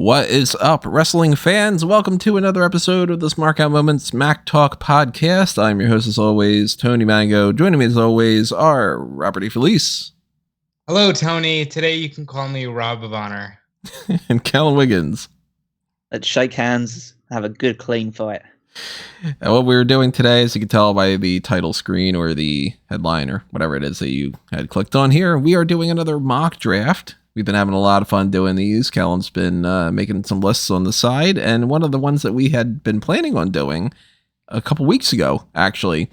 What is up, wrestling fans? Welcome to another episode of the Smark Moments Mac Talk podcast. I'm your host, as always, Tony Mango. Joining me, as always, are Robert E. Felice. Hello, Tony. Today you can call me Rob of Honor. And Callum Wiggins. Let's shake hands, have a good, clean fight. And what we're doing today, as you can tell by the title screen or the headline or whatever it is that you had clicked on here, we are doing another mock draft. We've been having a lot of fun doing these. Callum's been making some lists on the side, and one of the ones that we had been planning on doing a couple weeks ago, actually,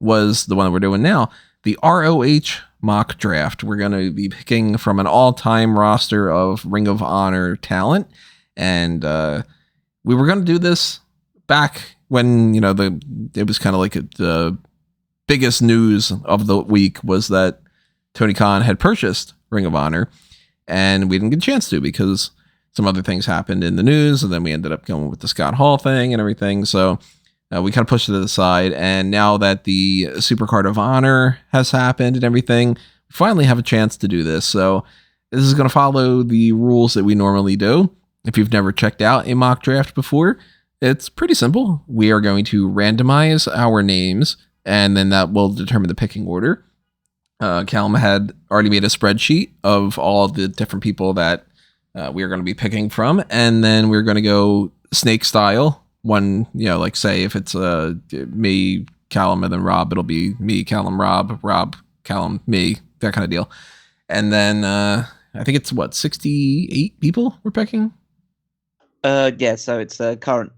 was the one that we're doing now, the ROH mock draft. We're going to be picking from an all-time roster of Ring of Honor talent, and we were going to do this back when, it was kind of like the biggest news of the week was that Tony Khan had purchased Ring of Honor. And we didn't get a chance to because some other things happened in the news. And then we ended up going with the Scott Hall thing and everything. So we kind of pushed it to the side. And now that the Supercard of Honor has happened and everything, we finally have a chance to do this. So this is going to follow the rules that we normally do. If you've never checked out a mock draft before, it's pretty simple. We are going to randomize our names, and then that will determine the picking order. Callum had already made a spreadsheet of all of the different people that we are going to be picking from, and then we're going to go snake style. One, like say if it's me, Callum, and then Rob, it'll be me, Callum, Rob, Callum, me, that kind of deal. And then I think it's 68 people we're picking. Yeah. So it's the current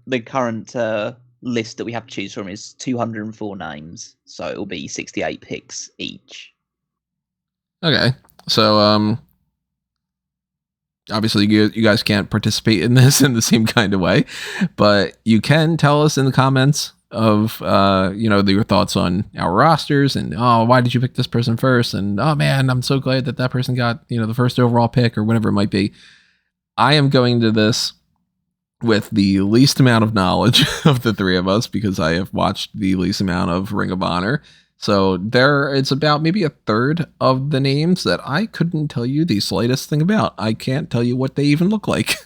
list that we have to choose from is 204 names. So it'll be 68 picks each. Okay, so obviously you guys can't participate in this in the same kind of way, but you can tell us in the comments of your thoughts on our rosters and why did you pick this person first, and oh man, I'm so glad that person got the first overall pick or whatever it might be. I am going to this with the least amount of knowledge of the three of us because I have watched the least amount of Ring of Honor. So it's about maybe a third of the names that I couldn't tell you the slightest thing about. I can't tell you what they even look like.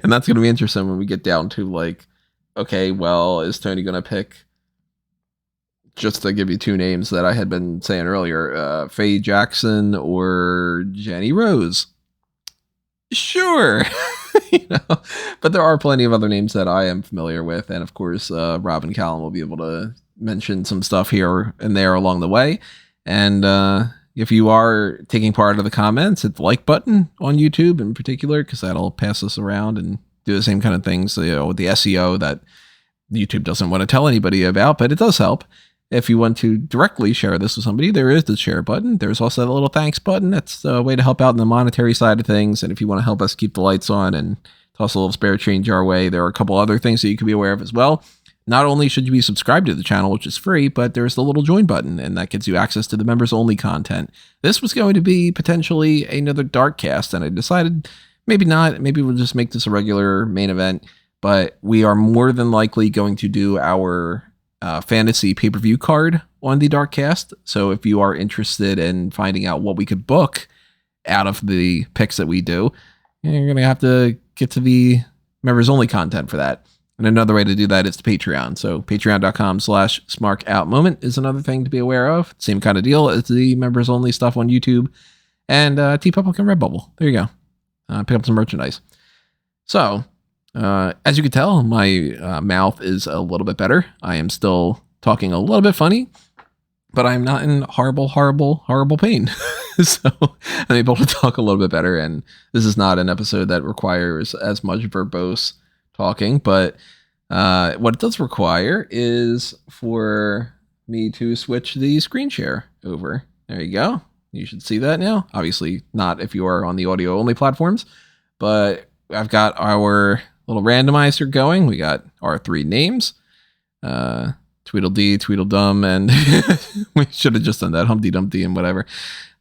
And that's going to be interesting when we get down to okay, well, is Tony going to pick, just to give you two names that I had been saying earlier, Faye Jackson or Jenny Rose? Sure. But there are plenty of other names that I am familiar with. And of course, Rob and Callum will be able to mention some stuff here and there along the way. And if you are taking part of the comments, hit the like button on YouTube in particular, because that'll pass us around and do the same kind of things, with the SEO that YouTube doesn't want to tell anybody about, but it does help. If you want to directly share this with somebody, there is the share button. There's also the little thanks button. That's a way to help out in the monetary side of things. And if you want to help us keep the lights on and toss a little spare change our way, there are a couple other things that you can be aware of as well. Not only should you be subscribed to the channel, which is free, but there's the little join button, and that gets you access to the members-only content. This was going to be potentially another dark cast, and I decided maybe not. Maybe we'll just make this a regular main event, but we are more than likely going to do our fantasy pay-per-view card on the dark cast. So if you are interested in finding out what we could book out of the picks that we do, you're going to have to get to the members-only content for that. And another way to do that is to Patreon. So patreon.com/SmarkOutMoment is another thing to be aware of. Same kind of deal as the members only stuff on YouTube. And TeePublic and Redbubble. There you go. Pick up some merchandise. So, as you can tell, my mouth is a little bit better. I am still talking a little bit funny, but I'm not in horrible pain. So I'm able to talk a little bit better. And this is not an episode that requires as much verbose talking, but what it does require is for me to switch the screen share over. There you go. You should see that now. Obviously not if you are on the audio only platforms, but I've got our little randomizer going. We got our three names, Tweedledee, Tweedledum, and we should have just done that, Humpty Dumpty and whatever.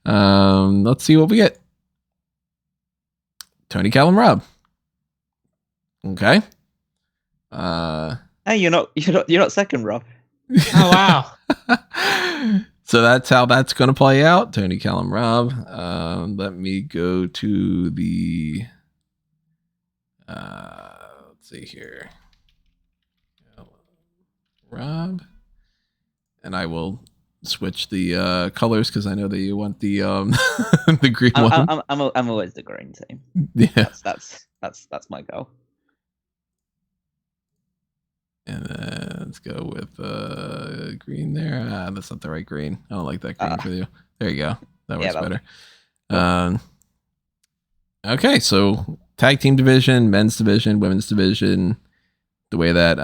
Let's see what we get. Tony, Callum, Rob. Okay. Hey, you're not second, Rob. Oh wow. So that's how that's going to play out. Tony, Callum, Rob. Let me go to the Let's see here. Rob. And I will switch the colors because I know that you want the the green one. I'm always the green team. Yeah. That's my goal. And then let's go with green there. That's not the right green. I don't like that green for you. There you go. That works better. Cool. Okay, so tag team division, men's division, women's division. The way that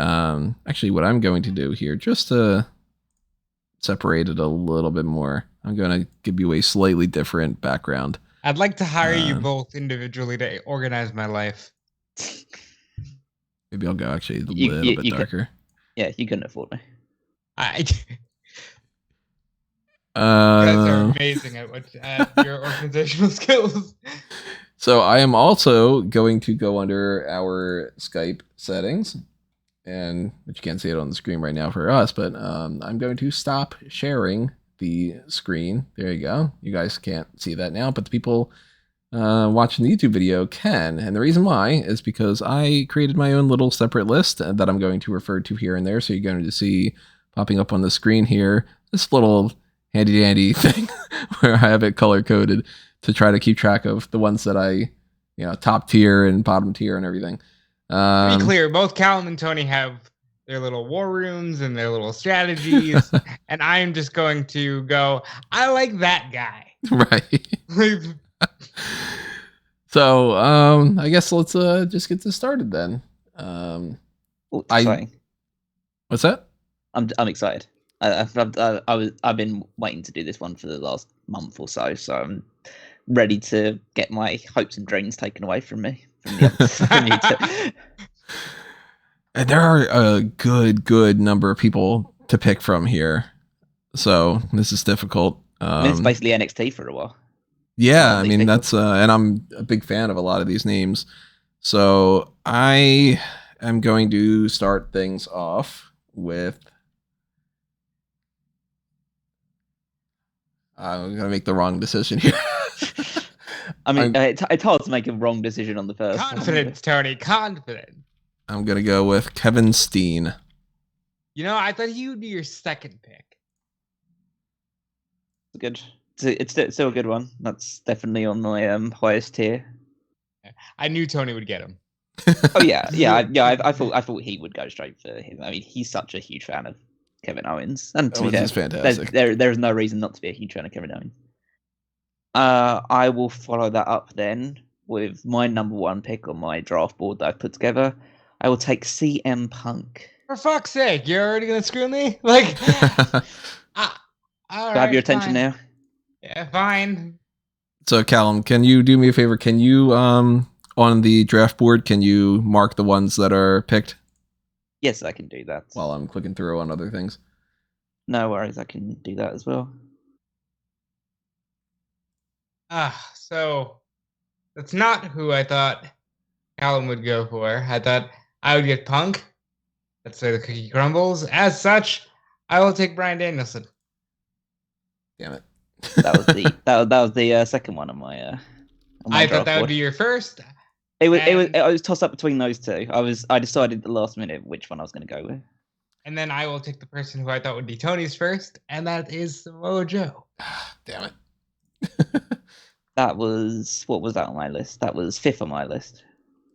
actually what I'm going to do here, just to separate it a little bit more, I'm going to give you a slightly different background. I'd like to hire you both individually to organize my life. Maybe I'll go actually a little bit darker. Yeah, you couldn't afford me. You guys are amazing at your organizational skills. So I am also going to go under our Skype settings, and but you can't see it on the screen right now for us, but I'm going to stop sharing the screen. There you go. You guys can't see that now, but the people watching the YouTube video can. And the reason why is because I created my own little separate list that I'm going to refer to here and there. So you're going to see popping up on the screen here this little handy dandy thing where I have it color coded to try to keep track of the ones that I, top tier and bottom tier and everything. To be clear, both Callum and Tony have their little war rooms and their little strategies, and I am just going to go, I like that guy. Right. So, I guess let's just get this started then. Exciting. What's that? I'm excited. I've been waiting to do this one for the last month or so I'm ready to get my hopes and dreams taken away from me. And there are a good number of people to pick from here, so this is difficult. It's basically NXT for a while. Yeah, I mean that's and I'm a big fan of a lot of these names, so I am going to start things off with. I'm gonna make the wrong decision here. I mean, it's hard to make a wrong decision on the first. Confidence, Tony. Confidence. I'm gonna go with Kevin Steen. I thought he would be your second pick. Good. It's still a good one. That's definitely on my highest tier. I knew Tony would get him. Oh yeah. I thought he would go straight for him. I mean, he's such a huge fan of Kevin Owens, and to be fair, fantastic. There's no reason not to be a huge fan of Kevin Owens. I will follow that up then with my number one pick on my draft board that I've put together. I will take CM Punk. For fuck's sake, you're already gonna screw me? Like, do I have your attention now? Yeah, fine. So Callum, can you do me a favor? Can you on the draft board, can you mark the ones that are picked? Yes, I can do that. While I'm clicking through on other things. No worries, I can do that as well. So that's not who I thought Callum would go for. I thought I would get Punk. That's where the cookie crumbles. As such, I will take Bryan Danielson. Damn it. that was the second one on my. I thought that would be your first. It was tossed up between those two. I decided at the last minute which one I was going to go with. And then I will take the person who I thought would be Tony's first, and that is Samoa Joe. Damn it. What was that on my list? That was 5th on my list.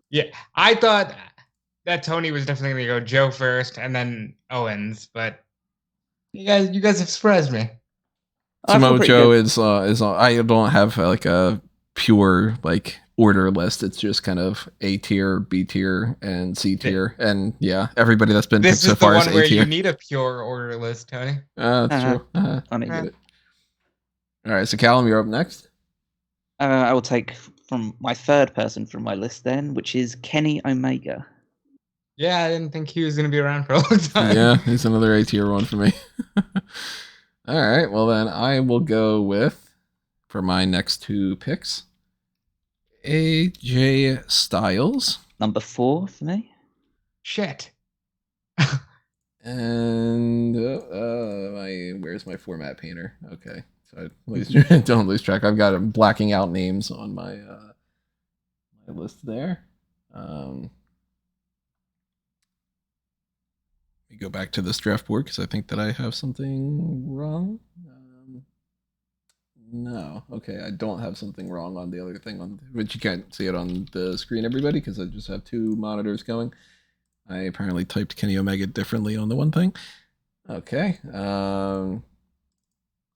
Yeah, I thought that Tony was definitely going to go Joe first, and then Owens. But you guys have surprised me. Samoa Joe is I don't have like a pure like order list. It's just kind of A tier, B tier, and C tier, and yeah, everybody that's been picked so far is A tier. This is the one where you need a pure order list, Tony. That's true. I get it. All right, so Callum, you're up next. I will take from my third person from my list then, which is Kenny Omega. Yeah, I didn't think he was going to be around for a long time. Yeah, he's another A tier one for me. All right, well then I will go with, for my next two picks, AJ Styles. Number 4 for me. Shit. And where's my format painter? Okay, so don't lose track. I've got blacking out names on my my list there. Let me go back to this draft board because I think that I have something wrong. No, okay, I don't have something wrong on the other thing but you can't see it on the screen, everybody, because I just have two monitors going. I apparently typed Kenny Omega differently on the one thing. Okay. So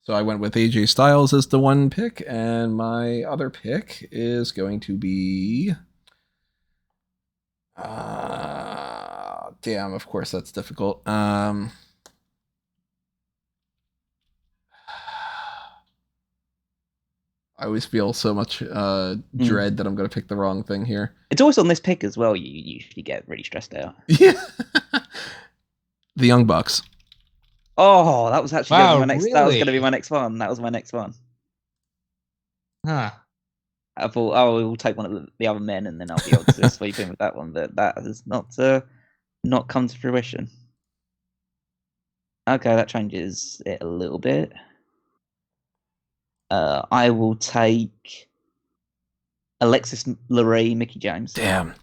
I went with AJ Styles as the one pick, and my other pick is going to be. Damn, of course that's difficult. I always feel so much dread that I'm going to pick the wrong thing here. It's always on this pick as well. You usually get really stressed out. Yeah. The Young Bucks. Oh, that was actually Wow, my next. That was going to be really? my next one. That was my next one. Huh. I thought, oh, we'll take one of the other men, and then I'll be able to sweep in with that one. But that has not come to fruition. Okay, that changes it a little bit. I will take Alexis Lurie, Mickey James. Damn.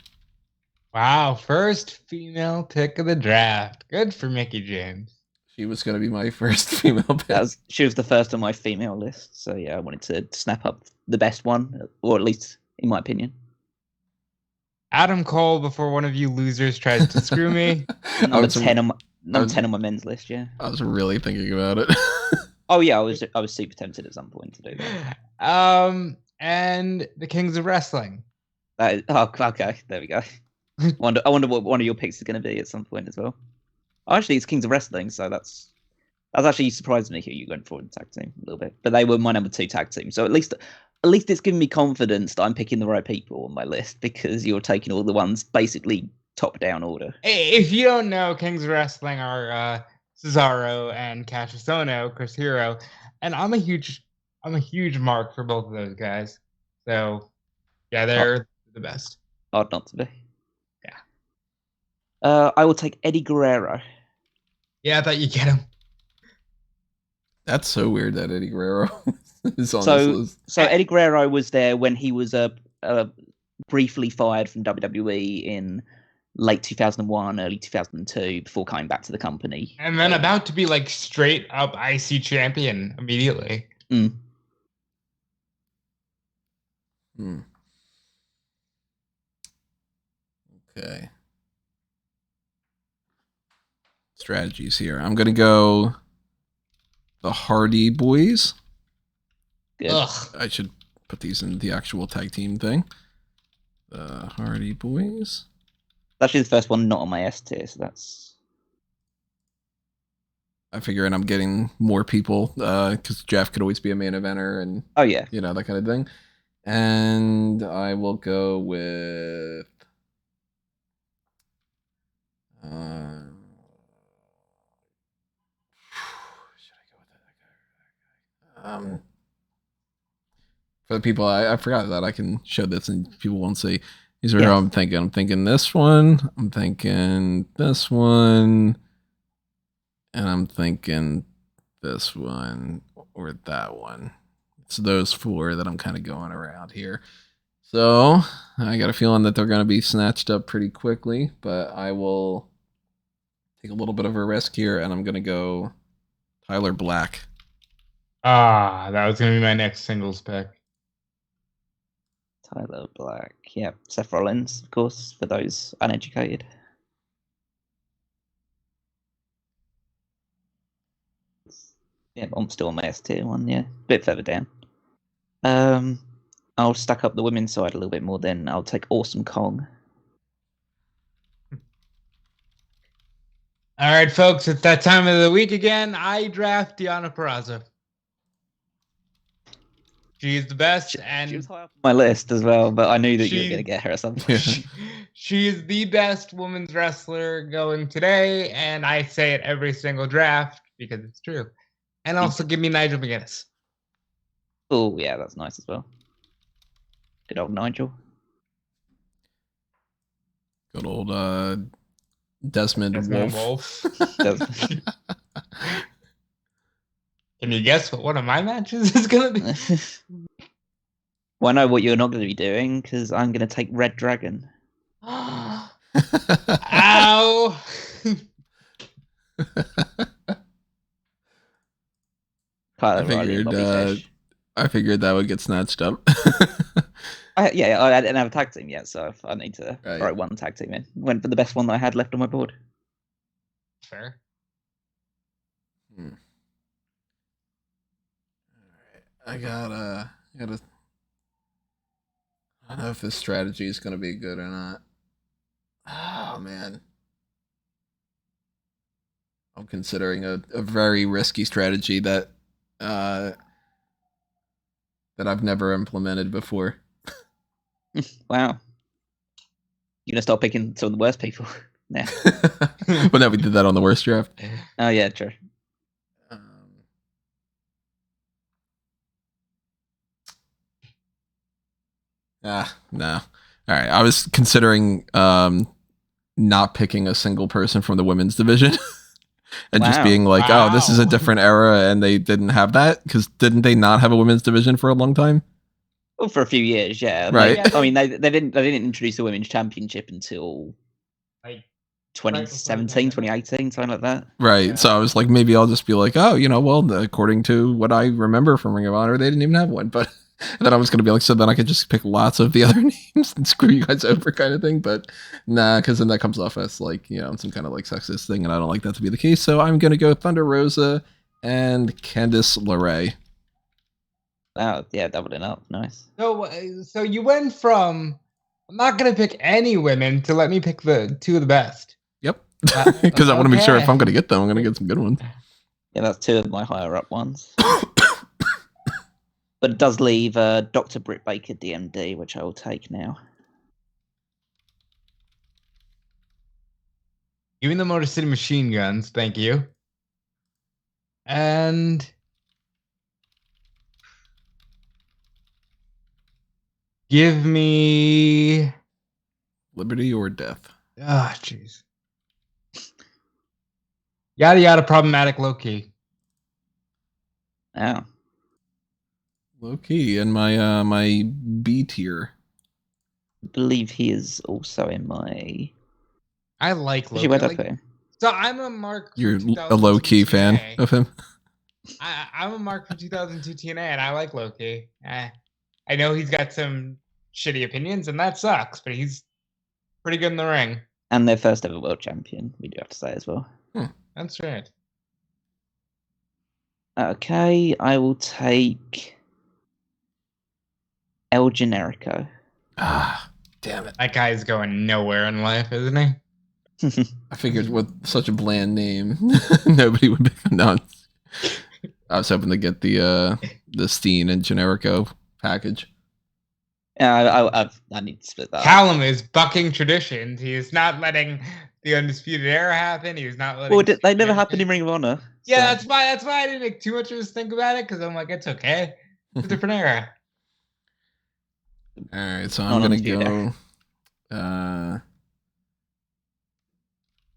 Wow, first female pick of the draft. Good for Mickey James. She was going to be my first female pick. She was the first on my female list, so yeah, I wanted to snap up the best one, or at least in my opinion. Adam Cole before one of you losers tries to screw me. Number 10 on my men's list, yeah. I was really thinking about it. Oh yeah, I was super tempted at some point to do that. And the Kings of Wrestling. Okay, there we go. I wonder what one of your picks is going to be at some point as well. Oh, actually, it's Kings of Wrestling, so that's actually surprised me who you went for in tag team a little bit. But they were my number 2 tag team, so at least it's giving me confidence that I'm picking the right people on my list because you're taking all the ones basically top down order. If you don't know, Kings of Wrestling are Cesaro and Cassius Ohno, Chris Hero, and I'm a huge mark for both of those guys. So yeah, they're the best. Hard not to be. Yeah. I will take Eddie Guerrero. Yeah, I thought you'd get him. That's so weird that Eddie Guerrero is on this list. So Eddie Guerrero was there when he was briefly fired from WWE in late 2001, early 2002, before coming back to the company. And then about to be like straight up IC champion immediately. Okay. Strategies here. I'm going to go the Hardy Boys. Good. Ugh. I should put these in the actual tag team thing. The Hardy Boys. Actually, the first one not on my S tier, so that's. I figure, and I'm getting more people because Jeff could always be a main eventer, and oh yeah, that kind of thing. And I will go with. Should I go with that guy? For the people, I forgot that I can show this and people won't see. These are how I'm thinking. I'm thinking this one. I'm thinking this one. And I'm thinking this one or that one. It's those 4 that I'm kind of going around here. So I got a feeling that they're going to be snatched up pretty quickly, but I will take a little bit of a risk here, and I'm going to go Tyler Black. That was going to be my next singles pick. Tyler Black. Yeah, Seth Rollins, of course, for those uneducated. Yeah, I'm still on my S tier one, yeah. A bit further down. I'll stack up the women's side a little bit more then. I'll take Awesome Kong. All right, folks, it's that time of the week again. I draft Deonna Purrazzo. She's the best, and she was high up on my list as well, but I knew that you were going to get her at some point. She is the best women's wrestler going today, and I say it every single draft because it's true. And also give me Nigel McGuinness. Oh, yeah, that's nice as well. Good old Nigel. Good old Desmond Wolf. Can you guess what one of my matches is going to be? Well, I know what you're not going to be doing because I'm going to take Red Dragon. Ow! Kyle I O'Reilly and figured, Bobby Fish. I figured that would get snatched up. I didn't have a tag team yet, so I need to throw one tag team in. Went for the best one that I had left on my board. Fair. All right. I gotta. I don't know if this strategy is gonna be good or not. Oh man. I'm considering a very risky strategy that that I've never implemented before. Wow. You're gonna start picking some of the worst people now. But no, we did that on the worst draft. Oh yeah, true. No. All right. I was considering not picking a single person from the women's division. And just being like, oh, this is a different era, and they didn't have that because didn't they not have a women's division for a long time? Well, for a few years, yeah. Right. I mean, they didn't introduce the women's championship until like 2017, 2018, something like that. Right. Yeah. So I was like, maybe I'll just be like, oh, well, according to what I remember from Ring of Honor, they didn't even have one. But then I was going to be like, so then I could just pick lots of the other names and screw you guys over kind of thing. But nah, because then that comes off as like, some kind of like sexist thing. And I don't like that to be the case. So I'm going to go Thunder Rosa and Candice LeRae. Oh, yeah, doubling up. Nice. So you went from, I'm not going to pick any women to let me pick the two of the best. Yep. Because I want to make sure if I'm going to get them, I'm going to get some good ones. Yeah, that's two of my higher up ones. But it does leave Dr. Britt Baker, DMD, which I will take now. Give me the Motor City Machine Guns, thank you. And give me Liberty or Death. Ah, jeez. Yada yada problematic low key. Oh. Low key in my my B tier. I believe he is also in my. I like low key. So I'm a Mark. You're a low key fan of him. I'm a Mark from 2002 TNA, and I like low key. I know he's got some shitty opinions, and that sucks, but he's pretty good in the ring. And their first ever world champion, we do have to say as well. That's right. Okay, I will take El Generico. Ah, damn it. That guy's going nowhere in life, isn't he? I figured with such a bland name, nobody would pick him. No, I was hoping to get the Steen and Generico package. Yeah, I need to split that. Callum is bucking traditions. He is not letting the Undisputed Era happen. He's not letting. Well, they never happened in Ring of Honor. Yeah, so. That's why I didn't make too much of a think about it, because I'm like, it's okay. It's a different era. All right, so I'm gonna go.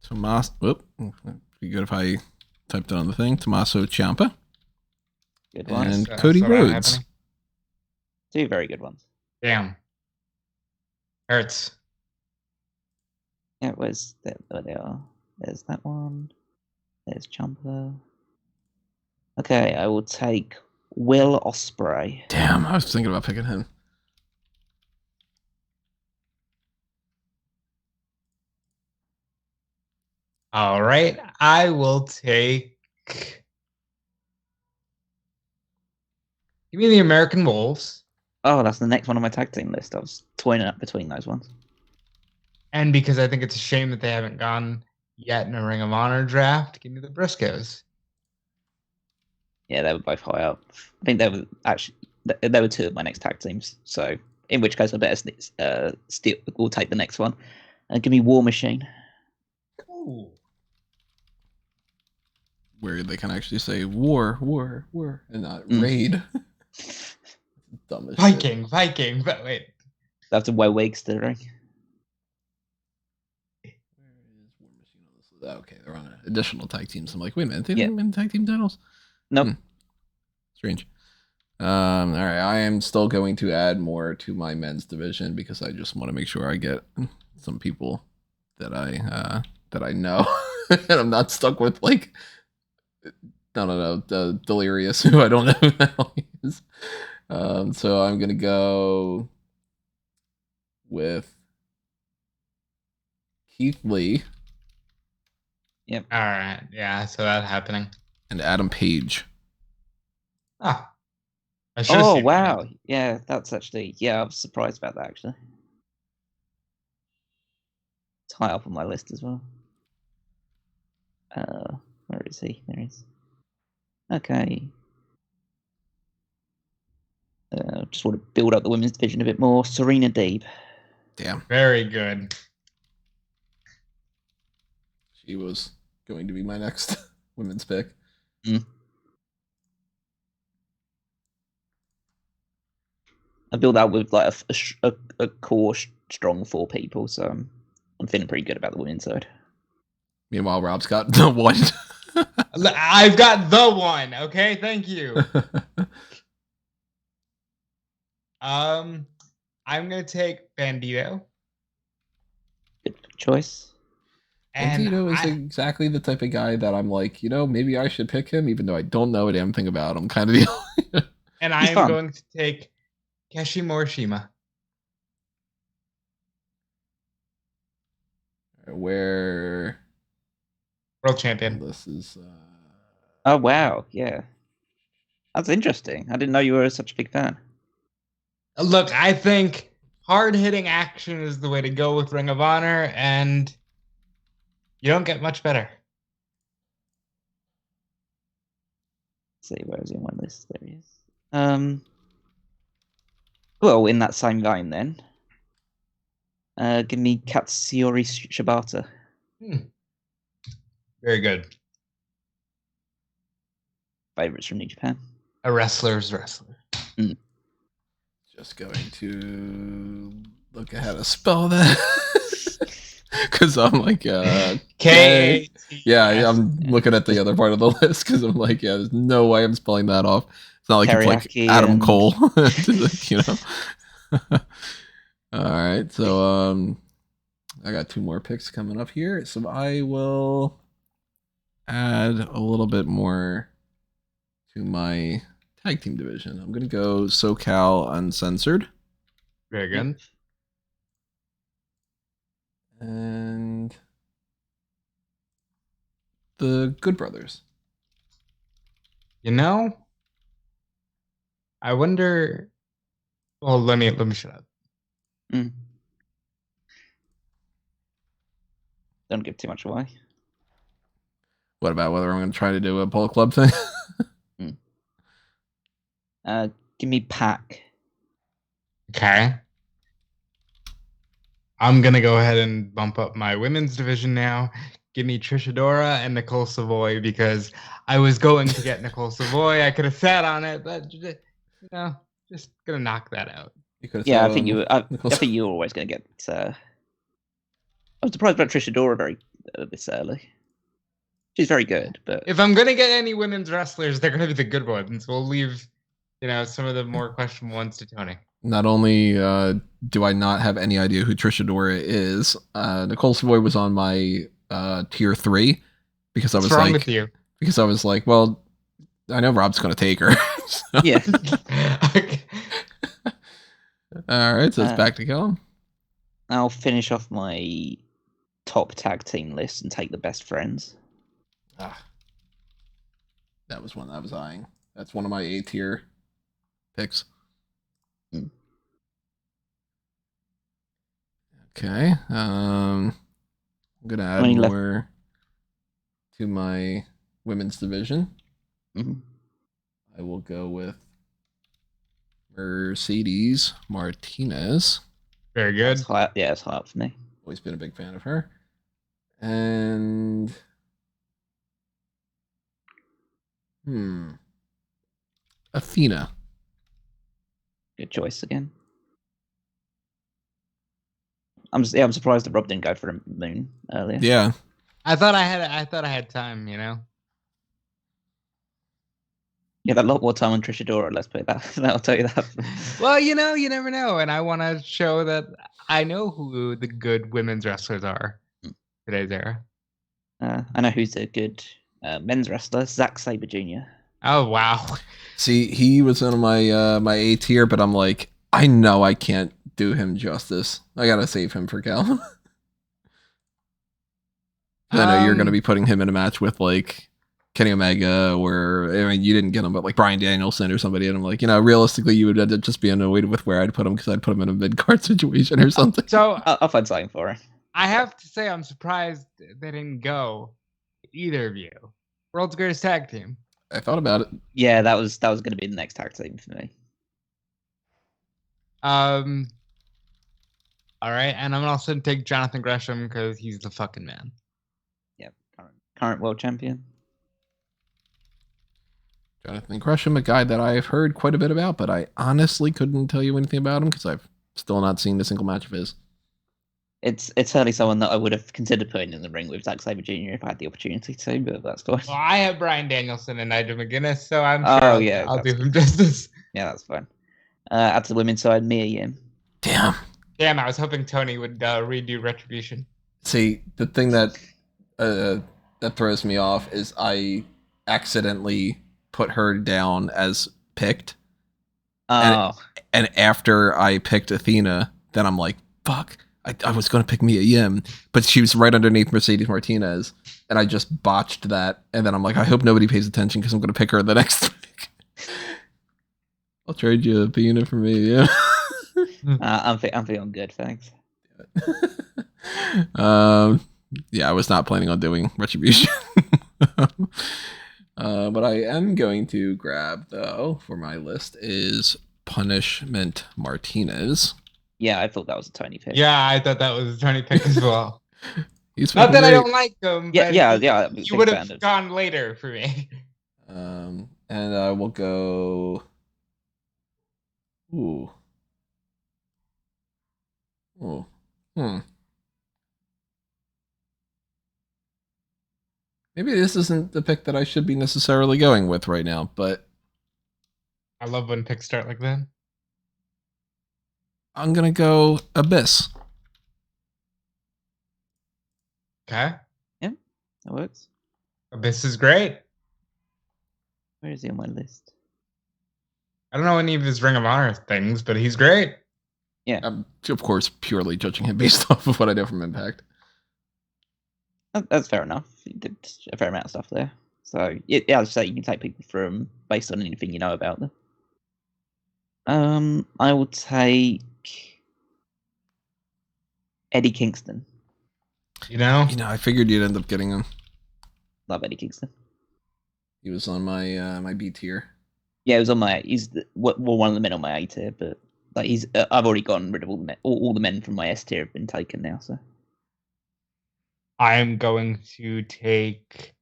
Tomas. Whoop. Be good if I typed it on the thing. Tommaso Ciampa. Good one. And Cody Rhodes. Two very good ones. Damn. Hurts. Yeah, where's that? There they are. There's that one. There's Ciampa. Okay, I will take Will Ospreay. Damn, I was thinking about picking him. All right, I will take. Give me the American Wolves. Oh, that's the next one on my tag team list. I was toying up between those ones. And because I think it's a shame that they haven't gone yet in a Ring of Honor draft, give me the Briscoes. Yeah, they were both high up. I think they were actually they were two of my next tag teams. So in which case, I better we'll take the next one. Give me War Machine. Ooh. Where they can actually say war, and not raid. Dumb as Viking, but wait. They have to wear wigs to the ring. Okay, they're on additional tag teams. I'm like, wait a minute, they didn't win tag team titles? Nope. Strange. All right, I am still going to add more to my men's division because I just want to make sure I get some people that I know, and I'm not stuck with like I don't know, Delirious, who I don't know who the hell he is. So I'm gonna go with Keith Lee. Yep. All right. Yeah. So that's happening. And Adam Page. Ah. I should have Oh seen wow. Yeah, that's actually I was surprised about that actually. It's high up on my list as well. Where is he? There he is. Okay. Just want to build up the women's division a bit more. Serena Deeb. Damn. Very good. She was going to be my next women's pick. Mm. I build that with like a core strong 4 people, so I'm feeling pretty good about the women's side. Meanwhile, Rob's got the one. I've got the one. Okay, thank you. I'm gonna take Bandito. Good choice. And Bandito is exactly the type of guy that I'm like, maybe I should pick him, even though I don't know a damn thing about him, kind of deal. And I am going to take Keshi Morishima. Where World champion. this is. Oh wow, yeah, that's interesting. I didn't know you were such a big fan. Look, I think hard-hitting action is the way to go with Ring of Honor, and you don't get much better. Let's see, where is he on my list? There he is. Well, in that same vein, then, give me Katsuyori Shibata. Very good. Favorites from New Japan. A wrestler's wrestler. Just going to look at how to spell that. Because I'm like, K. Yeah, I'm looking at the other part of the list because I'm like, there's no way I'm spelling that off. It's not like it's like Adam Cole, All right, so I got 2 more picks coming up here, so I will add a little bit more to my tag team division. I'm gonna go SoCal Uncensored. Very good. And the Good Brothers. I wonder. Well, let me shut up. Don't give too much away. What about whether I'm going to try to do a Bullet Club thing? Give me Pac. Okay. I'm gonna go ahead and bump up my women's division now. Give me Trish Adora and Nicole Savoy because I was going to get Nicole Savoy. I could have sat on it, but just gonna knock that out. Yeah, I think you were always gonna get. I was surprised about Trish Adora this early. She's very good, but if I'm gonna get any women's wrestlers, they're gonna be the good ones. We'll leave, some of the more questionable ones to Tony. Not only do I not have any idea who Trish Adora is, Nicole Savoy was on my tier 3 because I was wrong with you? Because I was like, well, I know Rob's going to take her. So. Yeah. Okay. All right, so it's back to Callum. I'll finish off my top tag team list and take the best friends. That was one I was eyeing. That's one of my A tier picks. Okay. I'm gonna add more to my women's division. I will go with Mercedes Martinez. Very good. It's high up for me. Always been a big fan of her. And Athena. Good choice again. I'm surprised that Rob didn't go for a Moon earlier. Yeah. I thought I had time, You have a lot more time on Trish Adora, let's put that. I'll tell you that. Well, you never know, and I want to show that I know who the good women's wrestlers are today's era. I know who's a good men's wrestler, Zack Sabre Jr. Oh wow. See, he was in my my A tier, but I'm like, I know I can't do him justice. I gotta save him for Cal. I know you're gonna be putting him in a match with like Kenny Omega, or I mean, you didn't get him, but like Bryan Danielson or somebody, and I'm like, realistically, you would end up just being annoyed with where I'd put him because I'd put him in a mid card situation or something. So I'll find something for him. I have to say, I'm surprised they didn't go either of you. World's greatest tag team. I thought about it. Yeah, that was going to be the next tag team for me. All right, and I'm also gonna take Jonathan Gresham because he's the fucking man. Yep, current world champion. Jonathan Gresham, a guy that I've heard quite a bit about, but I honestly couldn't tell you anything about him because I've still not seen a single match of his. It's certainly someone that I would have considered putting in the ring with Zack Sabre Jr. if I had the opportunity to, but that's fine. Well, I have Bryan Danielson and Nigel McGuinness, so I'm sure I'll do him justice. Yeah, that's fine. Add to the women's side, Mia Yim. Damn. Damn, I was hoping Tony would redo Retribution. See, the thing that throws me off is I accidentally put her down as picked. Oh. And after I picked Athena, then I'm like, fuck. I was going to pick Mia Yim, but she was right underneath Mercedes Martinez, and I just botched that. And then I'm like, I hope nobody pays attention because I'm going to pick her the next pick. I'll trade you Athena for Mia Yim. I'm feeling good, thanks. Yeah, I was not planning on doing Retribution. But I am going to grab, though, for my list is Punishment Martinez. Yeah, I thought that was a Tony pick. Yeah, I thought that was a Tony pick as well. He's not that great. I don't like him. Yeah. You would have gone later for me. And I will go. Ooh. Oh. Maybe this isn't the pick that I should be necessarily going with right now, but I love when picks start like that. I'm gonna go Abyss. Okay. Yeah, that works. Abyss is great. Where is he on my list? I don't know any of his Ring of Honor things, but he's great. Yeah. I'm, of course, purely judging him based off of what I know from Impact. That's fair enough. He did a fair amount of stuff there. So, yeah, I'd say you can take people from based on anything you know about them. I will take Eddie Kingston. You know, I figured you'd end up getting him. Love Eddie Kingston. He was on my my B tier. Yeah, it was on my. He's one of the men on my A tier, but like he's. I've already gotten rid of all the men. All the men from my S tier have been taken now. So I'm going to take.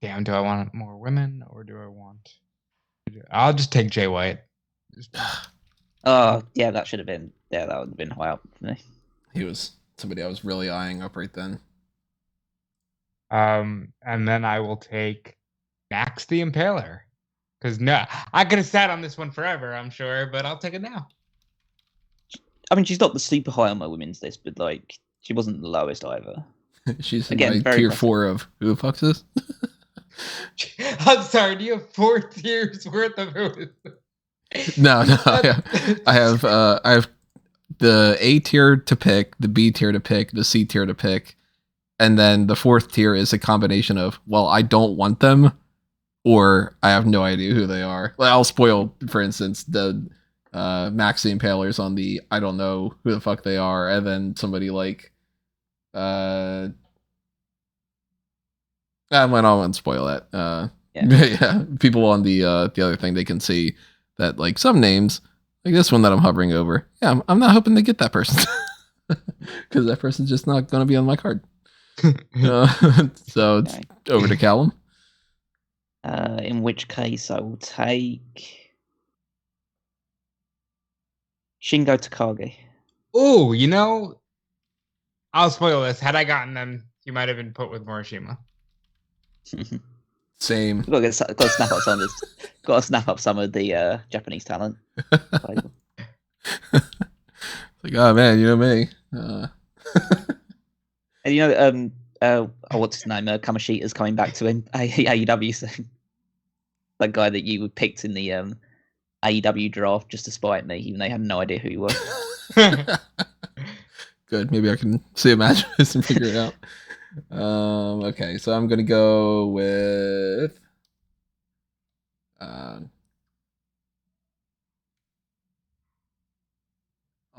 Damn, do I want more women or do I want? I'll just take Jay White. Oh yeah, that should have been. Yeah, that would have been high up for me. He was somebody I was really eyeing up right then. And then I will take Max the Impaler. Because no, I could have sat on this one forever, I'm sure, but I'll take it now. I mean, she's not the super high on my women's list, but like she wasn't the lowest either. She's in my tier 4 of who the fuck's this? I'm sorry, do you have 4 tiers worth of who? No, I have the A tier to pick, the B tier to pick, the C tier to pick, and then the 4th tier is a combination of, well, I don't want them, or I have no idea who they are. Like, I'll spoil, for instance, the Max the Impalers on the I don't know who the fuck they are, and then somebody like I won't spoil that. Yeah, people on the other thing, they can see that like some names, like this one that I'm hovering over. Yeah, I'm not hoping to get that person because that person's just not going to be on my card. So it's over to Callum. In which case, I will take Shingo Takagi. Oh, I'll spoil this. Had I gotten them, he might have been put with Morishima. Same. Got to snap up some of this. Got to snap up some of the Japanese talent. Like, oh man, you know me. And what's his name? Kamashita's coming back to AEW soon. That guy that you picked in the AEW draft just to spite me, even though they had no idea who he was. Good. Maybe I can see a match of this and figure it out. Okay, so I'm gonna go with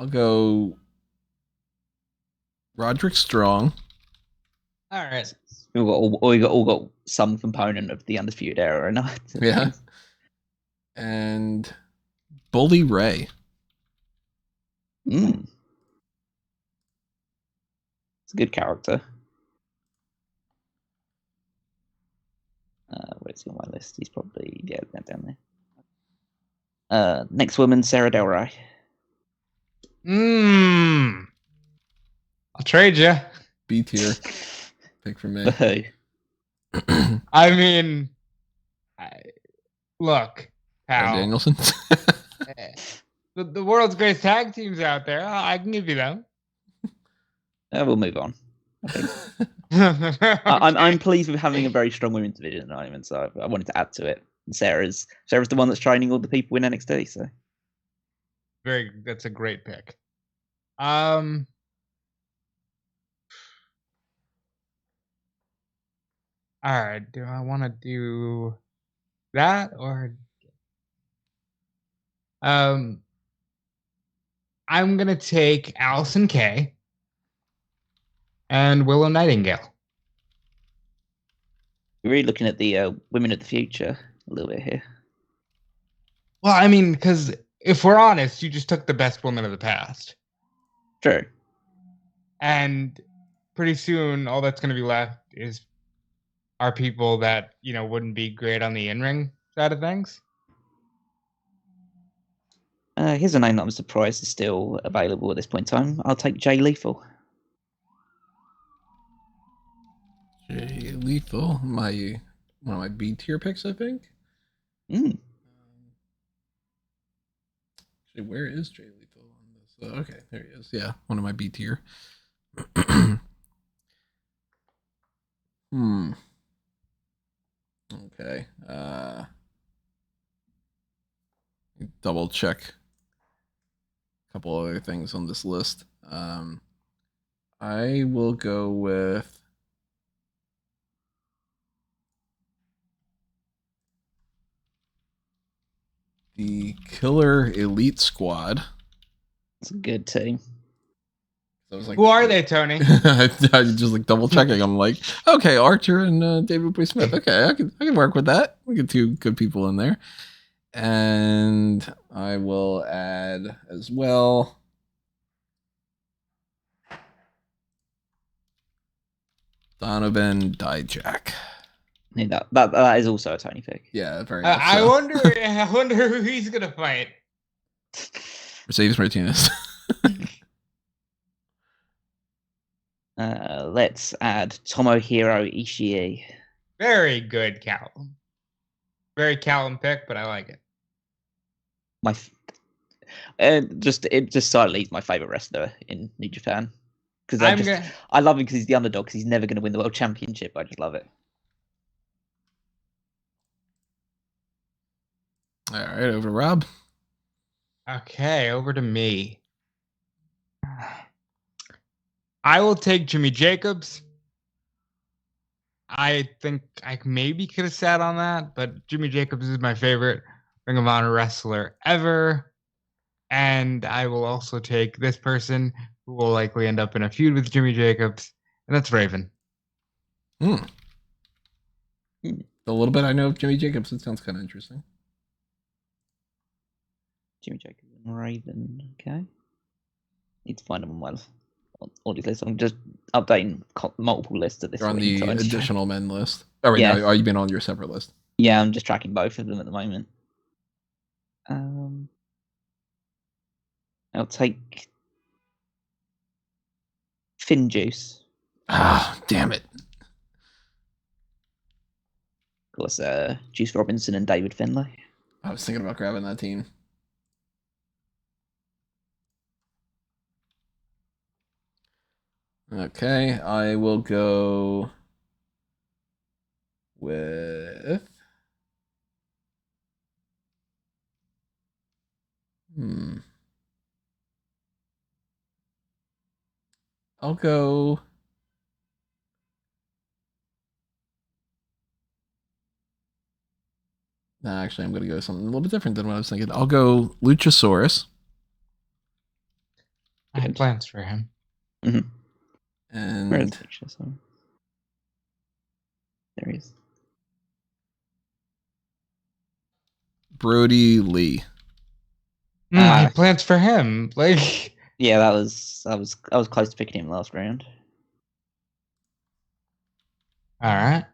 I'll go Roderick Strong. All right. We all got some component of the Undisputed Era or not. Yeah. And Bully Ray. It's a good character. Where's he on my list? He's probably down there. Next woman, Sarah Del Rey. I'll trade you. B tier. Pick for me. I mean, look, pal. Danielson. The world's greatest tag teams out there. I can give you them. We'll move on. Okay. I'm pleased with having a very strong women's division at the moment, so I wanted to add to it. And Sarah's the one that's training all the people in NXT, so that's a great pick. All right, do I want to do that or I'm gonna take Allison Kay and Willow Nightingale. we're really looking at the women of the future a little bit here. Well, I mean, because if we're honest, you just took the best woman of the past. True. And pretty soon, all that's going to be left are people that, wouldn't be great on the in-ring side of things. Here's a name that I'm surprised is still available at this point in time. I'll take Jay Lethal. Jay Lethal, one of my B tier picks, I think. Actually, where is Jay Lethal on this? Okay, there he is. Yeah, one of my B tier. Okay. Double check a couple other things on this list. I will go with the Killer Elite Squad. It's a good team. I was like, who are they, Tony? I just like double checking. I'm like, okay, Archer and David Boy Smith. Okay, I can work with that. We get two good people in there, and I will add as well Donovan Dijak. Yeah, that is also a Tony pick. Yeah, very much I so. wonder who he's gonna fight. Mercedes Martinez. Let's add Tomohiro Ishii. Very good, Callum. Very Callum pick, but I like it. It just slightly is my favorite wrestler in New Japan because I love him because he's the underdog because he's never going to win the world championship. I just love it. All right, over to Rob. Okay, over to me. I will take Jimmy Jacobs. I think I maybe could have sat on that, but Jimmy Jacobs is my favorite Ring of Honor wrestler ever. And I will also take this person who will likely end up in a feud with Jimmy Jacobs, and that's Raven. The little bit I know of Jimmy Jacobs, it sounds kind of interesting. Jimmy Jacobs and Raven. Okay. Need to find them on my all these lists. I'm just updating multiple lists at this You're on point. the additional men list. Oh, wait, yeah. no, are you been on your separate list? Yeah, I'm just tracking both of them at the moment. I'll take Finn Juice. Ah, damn it. Of course, Juice Robinson and David Finlay. I was thinking about grabbing that team. Okay, I will go with. I'll go. Nah, actually, I'm going to go something a little bit different than what I was thinking. I'll go Luchasaurus. I had plans for him. Mm-hmm. Where is And Luchasaurus? There he is. Brody Lee. I had plans for him. Like, yeah, I was close to picking him last round. all right.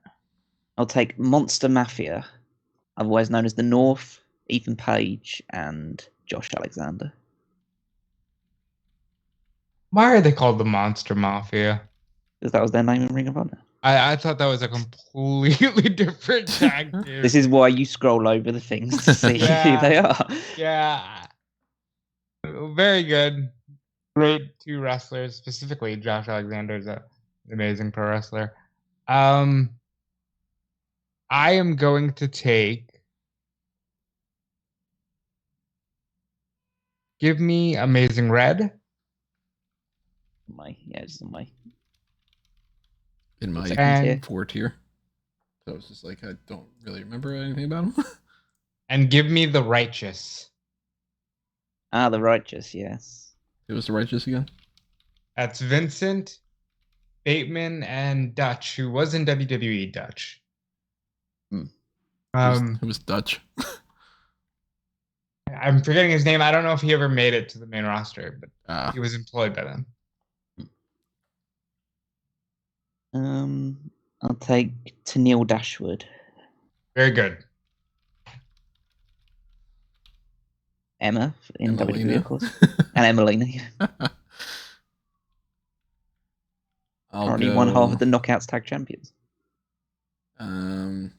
I'll take Monster Mafia, otherwise known as the North, Ethan Page, and Josh Alexander. Why are they called the Monster Mafia? Because that was their name in Ring of Honor. I thought that was a completely different tag team. This is why you scroll over the things to see who they are. Yeah. Very good. Great two wrestlers, specifically Josh Alexander is an amazing pro wrestler. I am going to take. Give me Amazing Red. It's in my In second tier. 4 tier. So it's just like, I don't really remember anything about him. And give me The Righteous. The Righteous, yes. It was The Righteous again? That's Vincent, Bateman, and Dutch, who was in WWE Dutch. It was Dutch. I'm forgetting his name. I don't know if he ever made it to the main roster, but he was employed by them. I'll take Tennille Dashwood. Very good. Emma in Emelina. WWE, of course. And Emelina. Already one half of the Knockouts Tag Champions. Well,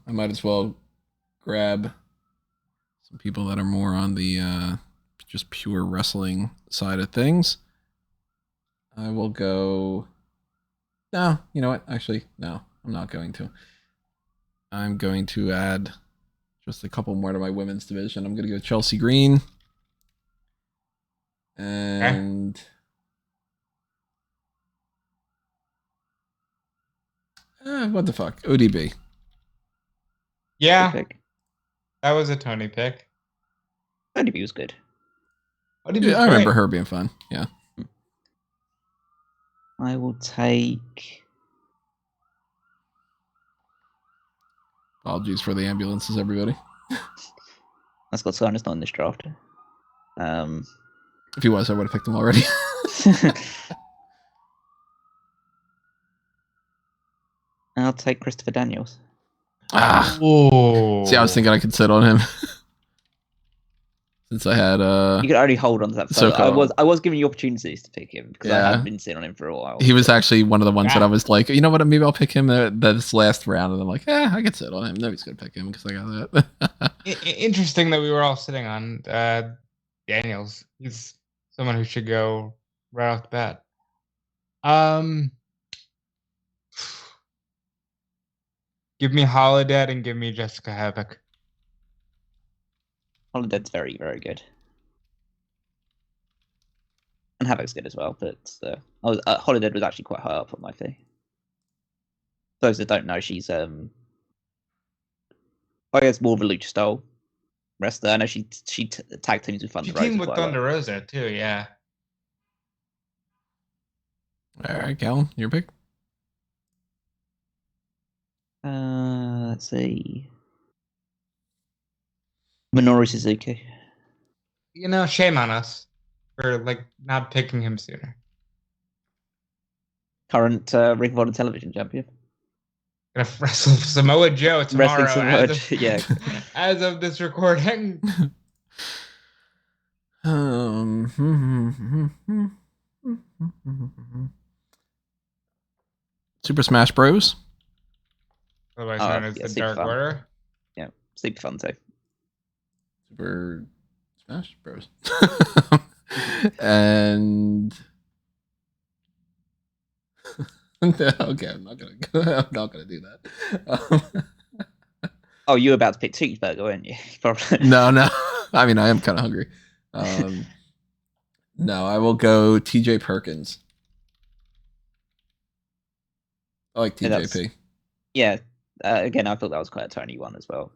I might as well grab some people that are more on the just pure wrestling side of things. I will go. No, you know what? Actually, no, I'm not going to. I'm going to add just a couple more to my women's division. I'm going to go Chelsea Green. And what the fuck? ODB. Yeah, that was a Tony pick. ODB was good. ODB I remember her being fun. Yeah. I will take. Apologies for the ambulances, everybody. That's got Sinus not in this draft. If he was, I would have picked him already. I'll take Christopher Daniels. See, I was thinking I could sit on him. Since I had you could only hold on to that. So I was giving you opportunities to pick him because I had been sitting on him for a while. He was actually one of the ones that I was like, you know what, maybe I'll pick him this last round, and I'm like, I could sit on him. Nobody's gonna pick him because I got that. Interesting that we were all sitting on Daniels. He's someone who should go right off the bat. Give me Holodead and give me Jessica Havoc. Holodead's very, very good. And Havoc's good as well, but Holodead was actually quite high up on my fee. Those that don't know, she's I guess more of a lucha style wrestler. I know she tag teams with Thunder Rosa. She teamed with Thunder Rosa too, yeah. All right, Callum, your pick. Let's see. Minoru Suzuki. You know, shame on us for not picking him sooner. Current Ring of Honor television champion. Gonna wrestle Samoa Joe tomorrow. Yeah. As of this recording. Super Smash Bros. Otherwise known as the Dark Order. Yeah, super fun too. Super Smash Bros. And okay, I'm not gonna do that. Oh, you were about to pick cheeseburger, weren't you? Probably. No. I mean, I am kind of hungry. No, I will go TJ Perkins. I like TJP. Yeah. Again, I thought that was quite a Tony one as well.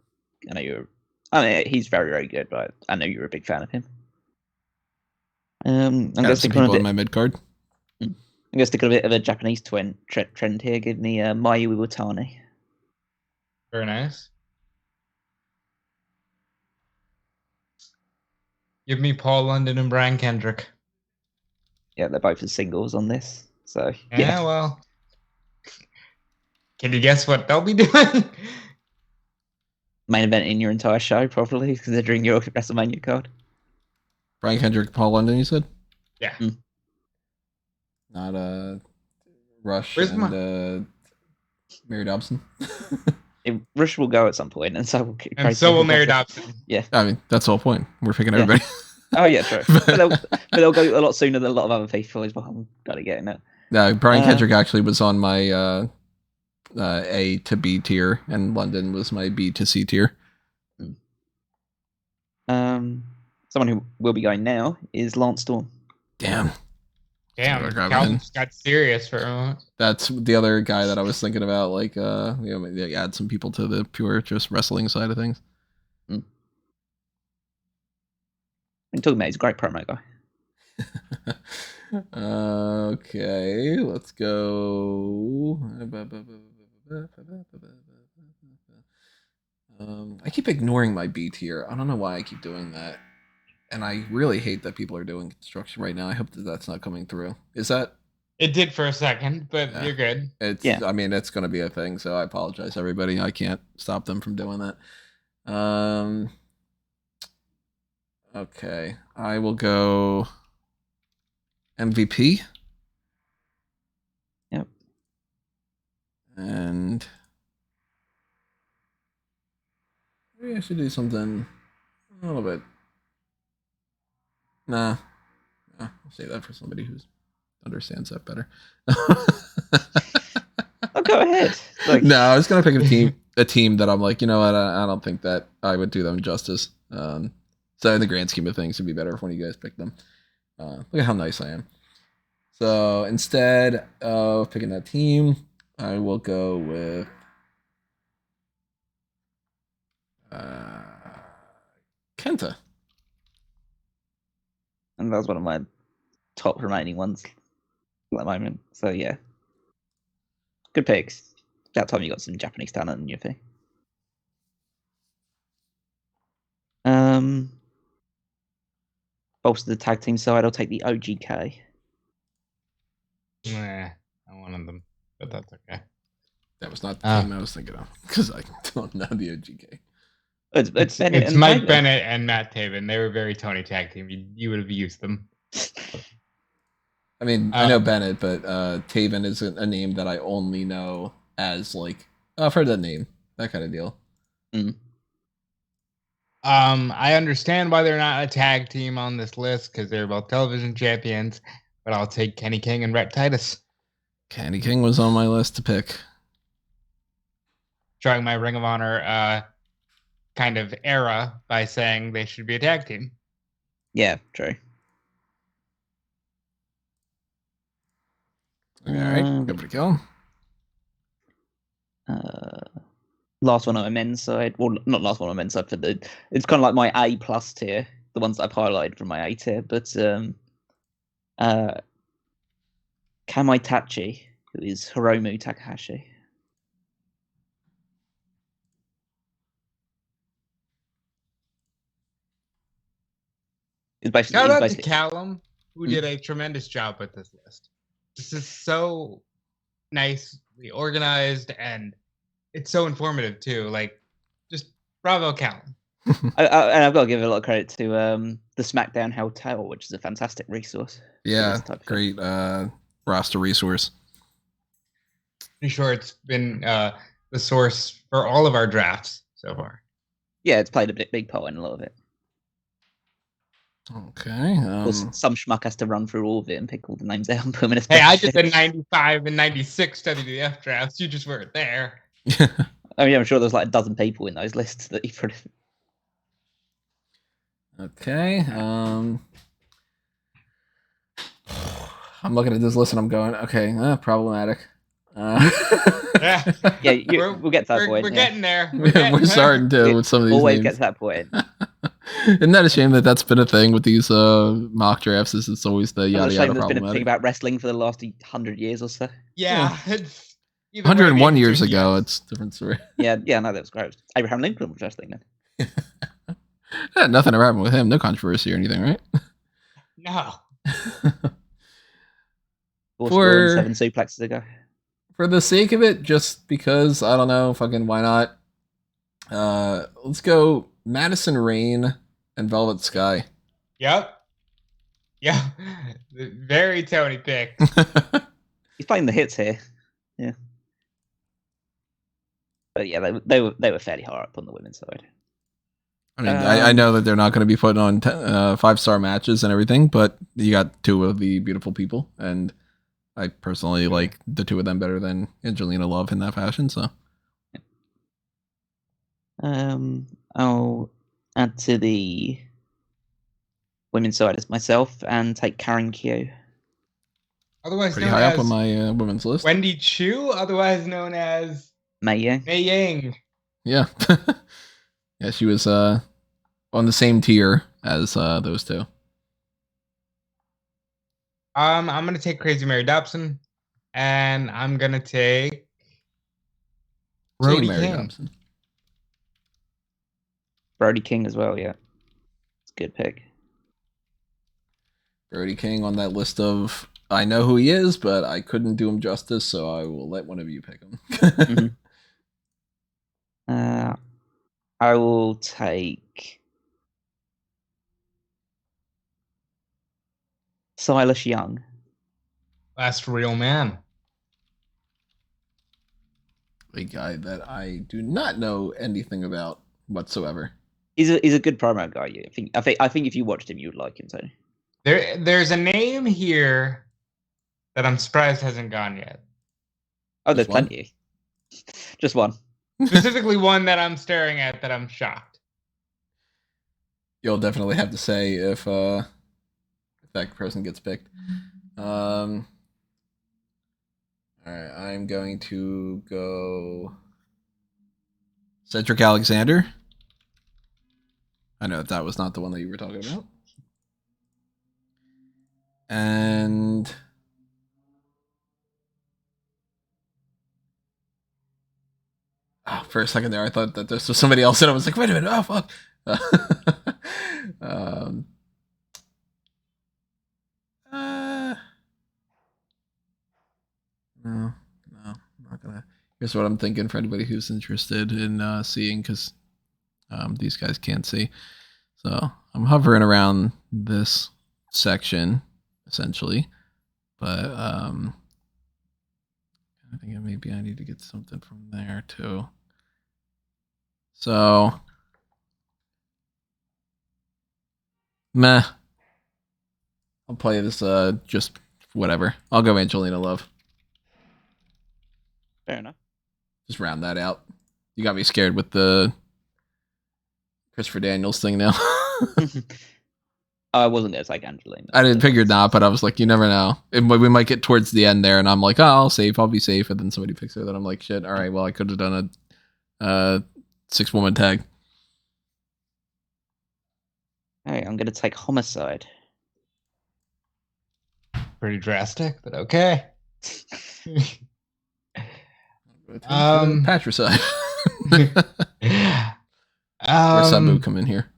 I know you're. I mean, he's very, very good, but I know you're a big fan of him. I'm going to stick on a bit. In my mid card. I'm going to stick on a bit of a Japanese trend here. Give me Mayu Iwatani. Very nice. Give me Paul London and Brian Kendrick. Yeah, they're both the singles on this. So yeah. Well, can you guess what they'll be doing? Main event in your entire show, probably, considering your WrestleMania card. Brian Kendrick, Paul London, you said? Yeah. Not Rush Where's and Mary Dobson. Rush will go at some point, and so will Mary Dobson. Yeah. I mean, that's the whole point. We're picking everybody. Oh, yeah, true. but they'll go a lot sooner than a lot of other people is what I'm got to get in it. No, Brian Kendrick actually was on my A to B tier, and London was my B to C tier. Someone who will be going now is Lance Storm. Damn, Calvin's got serious for a moment. That's the other guy that I was thinking about, like, maybe add some people to the pure just wrestling side of things. I'm talking about he's a great promo guy. Okay, let's go. I keep ignoring my B tier. I don't know why I keep doing that. And I really hate that people are doing construction right now. I hope that that's not coming through. Is that? It did for a second, but you're good. I mean, it's going to be a thing, so I apologize, everybody. I can't stop them from doing that. Okay, I will go MVP. Yep. And maybe I should do something a little bit. Nah. I'll say that for somebody who understands that better. Oh, go ahead. No, I was gonna pick a team that I'm like, you know what? I don't think that I would do them justice. So in the grand scheme of things, it'd be better if one of you guys picked them. Look at how nice I am. So instead of picking that team, I will go with Kenta. And that was one of my top remaining ones at the moment. So yeah, good picks. That time you got some Japanese talent in your thing. Bolster the tag team side, I'll take the OGK. Nah, I wanted them, but that's okay. That was not the team I was thinking of, because I don't know the OGK. It's Mike Bennett and Matt Taven. They were very Tony tag team. You would have used them. I mean, I know Bennett, but Taven is a name that I only know as, like, I've heard that name, that kind of deal. I understand why they're not a tag team on this list because they're both television champions, but I'll take Kenny King and Rhett Titus. Kenny King was on my list to pick. Trying my Ring of Honor kind of era by saying they should be a tag team. Yeah, true. All right, give it a go. Last one on my men's side. Well, not last one on my men's side. It's kind of like my A plus tier, the ones that I've highlighted from my A tier. But Kamaitachi, who is Hiromu Takahashi. Shout out to Callum, who did a tremendous job with this list. This is so nicely organized, and it's so informative too. Like, just bravo, Callum. And I've got to give a lot of credit to the SmackDown Hotel, which is a fantastic resource. Yeah, great roster resource. Pretty sure it's been the source for all of our drafts so far. Yeah, it's played a big part in a lot of it. Okay. Or some schmuck has to run through all of it and pick all the names out and put them in a Hey, I spreadsheet. did the 95 and 96 WWF drafts. You just weren't there. I mean, I'm sure there's like a dozen people in those lists that you put. Okay. I'm looking at this list and I'm going, okay, problematic. Yeah, We'll get to that point. We're getting there. We're starting to with some of these always names. get to that point. Isn't that a shame that that's been a thing with these mock drafts? Is it's always the yada yada There's been a thing problematic. about wrestling for the last 100 years or so. Yeah. 101 years ago, it's a different story. Yeah, no, that was great. Abraham Lincoln was wrestling then. Yeah, nothing ever happened with him. No controversy or anything, right? No. For 7 suplexes ago. For the sake of it, just because, I don't know, fucking why not? Let's go Madison Rain and Velvet Sky. Yep. Yeah. Very Tony pick. He's playing the hits here. Yeah. But yeah, they were fairly high up on the women's side. I mean, I know that they're not going to be putting on 5-star matches and everything, but you got two of the beautiful people, and I personally like the two of them better than Angelina Love in that fashion. So, I'll add to the women's side as myself and take Karen Q. Otherwise pretty known high as up on my women's list. Wendy Chu, otherwise known as Mei Yang. Mei Yang. Yeah, yeah, she was on the same tier as those two. I'm gonna take Crazy Mary Dobson, and I'm gonna take Brody King. Dobson. Brody King as well, yeah. It's a good pick. Brody King on that list of I know who he is, but I couldn't do him justice, so I will let one of you pick him. Mm-hmm. I will take Silas Young. Last real man. A guy that I do not know anything about whatsoever. He's a good promo guy. I think if you watched him, you would like him, Tony. There's a name here that I'm surprised hasn't gone yet. Oh, there's plenty. Just one. Specifically one that I'm staring at that I'm shocked. You'll definitely have to say if that person gets picked. All right, I'm going to go Cedric Alexander. I know that was not the one that you were talking about. And for a second there, I thought that this was somebody else, and I was like, wait a minute, oh, fuck. No, I'm not gonna. Here's what I'm thinking for anybody who's interested in seeing, because these guys can't see. So I'm hovering around this section, essentially. But I think maybe I need to get something from there, too. So, meh. I'll play this just whatever. I'll go Angelina Love. Fair enough. Just round that out. You got me scared with the Christopher Daniels thing now. I wasn't going to take Angelina. I didn't figure not, but I was like, you never know. We might get towards the end there, and I'm like, oh, I'll be safe. And then somebody picks her. Then I'm like, shit, all right, well, I could have done a 6-woman tag. All right, I'm going to take Homicide. Pretty drastic, but okay. Patricide. Where's Sabu come in here?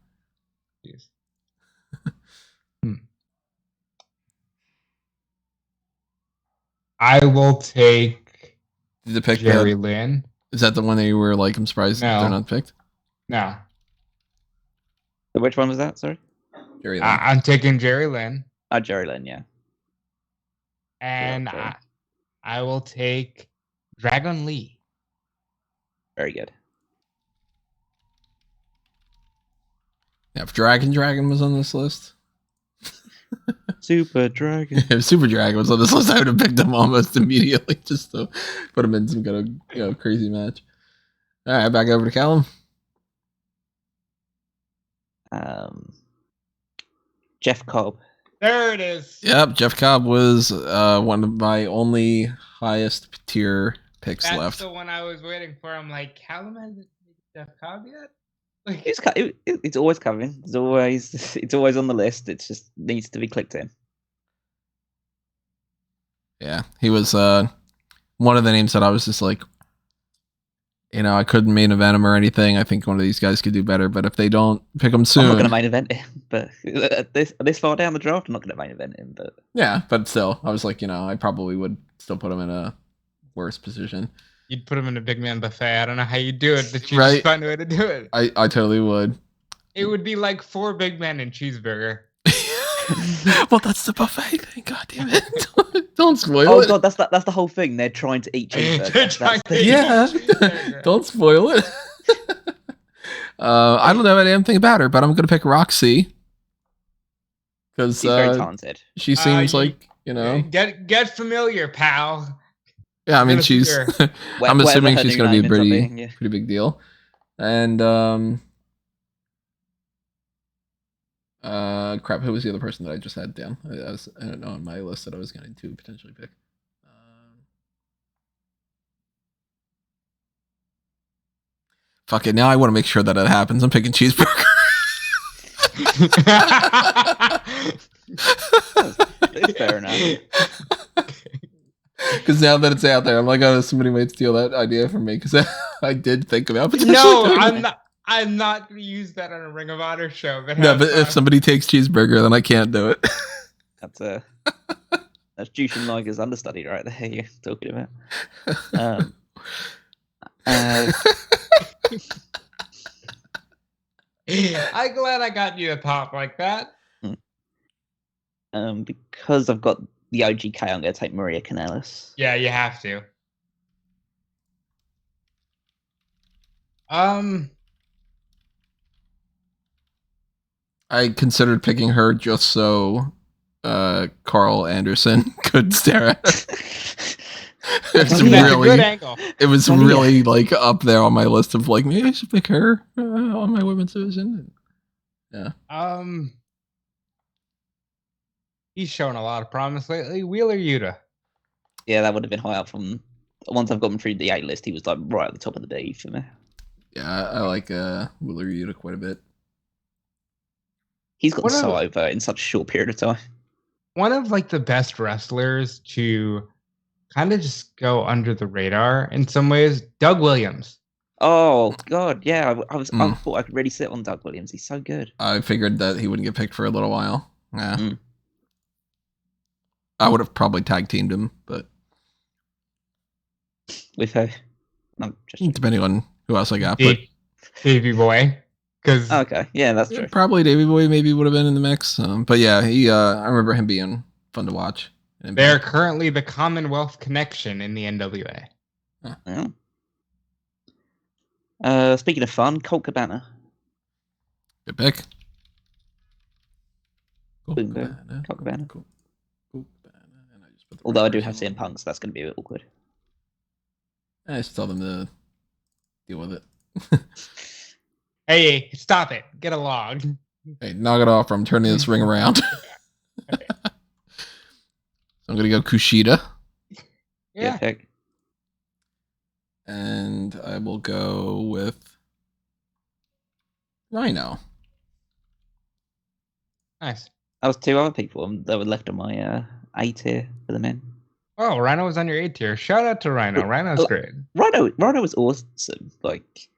I will take Did you pick Jerry Lynn. Is that the one that you were like, I'm surprised they're not picked? No. Which one was that? Sorry? Jerry Lynn. I'm taking Jerry Lynn. Jerry Lynn, yeah. And I will take Dragon Lee. Very good. Yeah, if Dragon was on this list, Super Dragon. If Super Dragon was on this list, I would have picked him almost immediately just to put him in some kind of crazy match. All right, back over to Callum. Jeff Cobb. There it is. Yep, Jeff Cobb was one of my only highest tier picks That's left. the one I was waiting for. I'm like, Callum hasn't picked Jeff Cobb yet? Like, It's always coming. It's always on the list. It just needs to be clicked in. Yeah, he was one of the names that I was just like, I couldn't main event him or anything. I think one of these guys could do better, but if they don't pick him soon, I'm not going to main event him, but this far down the draft, I'm not going to main event him. But yeah, but still, I was like, I probably would still put him in a worse position. you'd put him in a big man buffet. I don't know how you do it, but you Right. just find a way to do it. I totally would. It would be like 4 big men and cheeseburger. Well, that's the buffet thing. God damn it! Don't spoil it. God, that's the whole thing. They're trying to eat cheeseburgers. Yeah. Don't spoil it. I don't know anything about her, but I'm gonna pick Roxy because She's very talented. She seems like Get familiar, pal. Yeah, I mean she's. I'm assuming she's gonna be a pretty big deal, and crap, who was the other person that I just had down? I don't know on my list that I was going to potentially pick. Fuck it, now I want to make sure that it happens. I'm picking cheeseburger. Fair enough. Because now that it's out there, I'm like, oh, somebody might steal that idea from me. Because I did think about potentially. No, I'm not going to use that on a Ring of Honor show. But if somebody takes cheeseburger, then I can't do it. That's Jushin Liger's understudy right there. You're talking about. I'm glad I got you to pop like that. Because I've got the OGK, I'm going to take Maria Kanellis. Yeah, you have to. I considered picking her just so Carl Anderson could stare at her. It was really like up there on my list of like maybe I should pick her on my women's division. Yeah. He's shown a lot of promise lately. Wheeler Yuta. Yeah, that would have been high up from. Once I've gotten through the A list, he was like right at the top of the D for me. Yeah, I like Wheeler Yuta quite a bit. He's got so over in such a short period of time. One of like the best wrestlers to kind of just go under the radar in some ways, Doug Williams. Oh God, yeah, I thought I could really sit on Doug Williams. He's so good. I figured that he wouldn't get picked for a little while. Yeah, I would have probably tag teamed him, but with her, no, depending on who else I got. Davey Boy, because okay, yeah, that's true. Probably Davey Boy maybe would have been in the mix, but yeah, he. I remember him being fun to watch. They're currently the Commonwealth Connection in the NWA. Huh. Speaking of fun, Colt Cabana. Good pick. Colt Cabana. Although I do have CM Punk, so that's going to be a bit awkward. I just tell them to deal with it. Hey, stop it. Get along. Hey, knock it off or I'm turning this ring around. So I'm going to go Kushida. Yeah. Good pick. And I will go with Rhino. Nice. That was 2 other people that were left on my A tier for the men. Oh, Rhino was on your A tier. Shout out to Rhino. Rhino's great. Rhino was awesome. Like,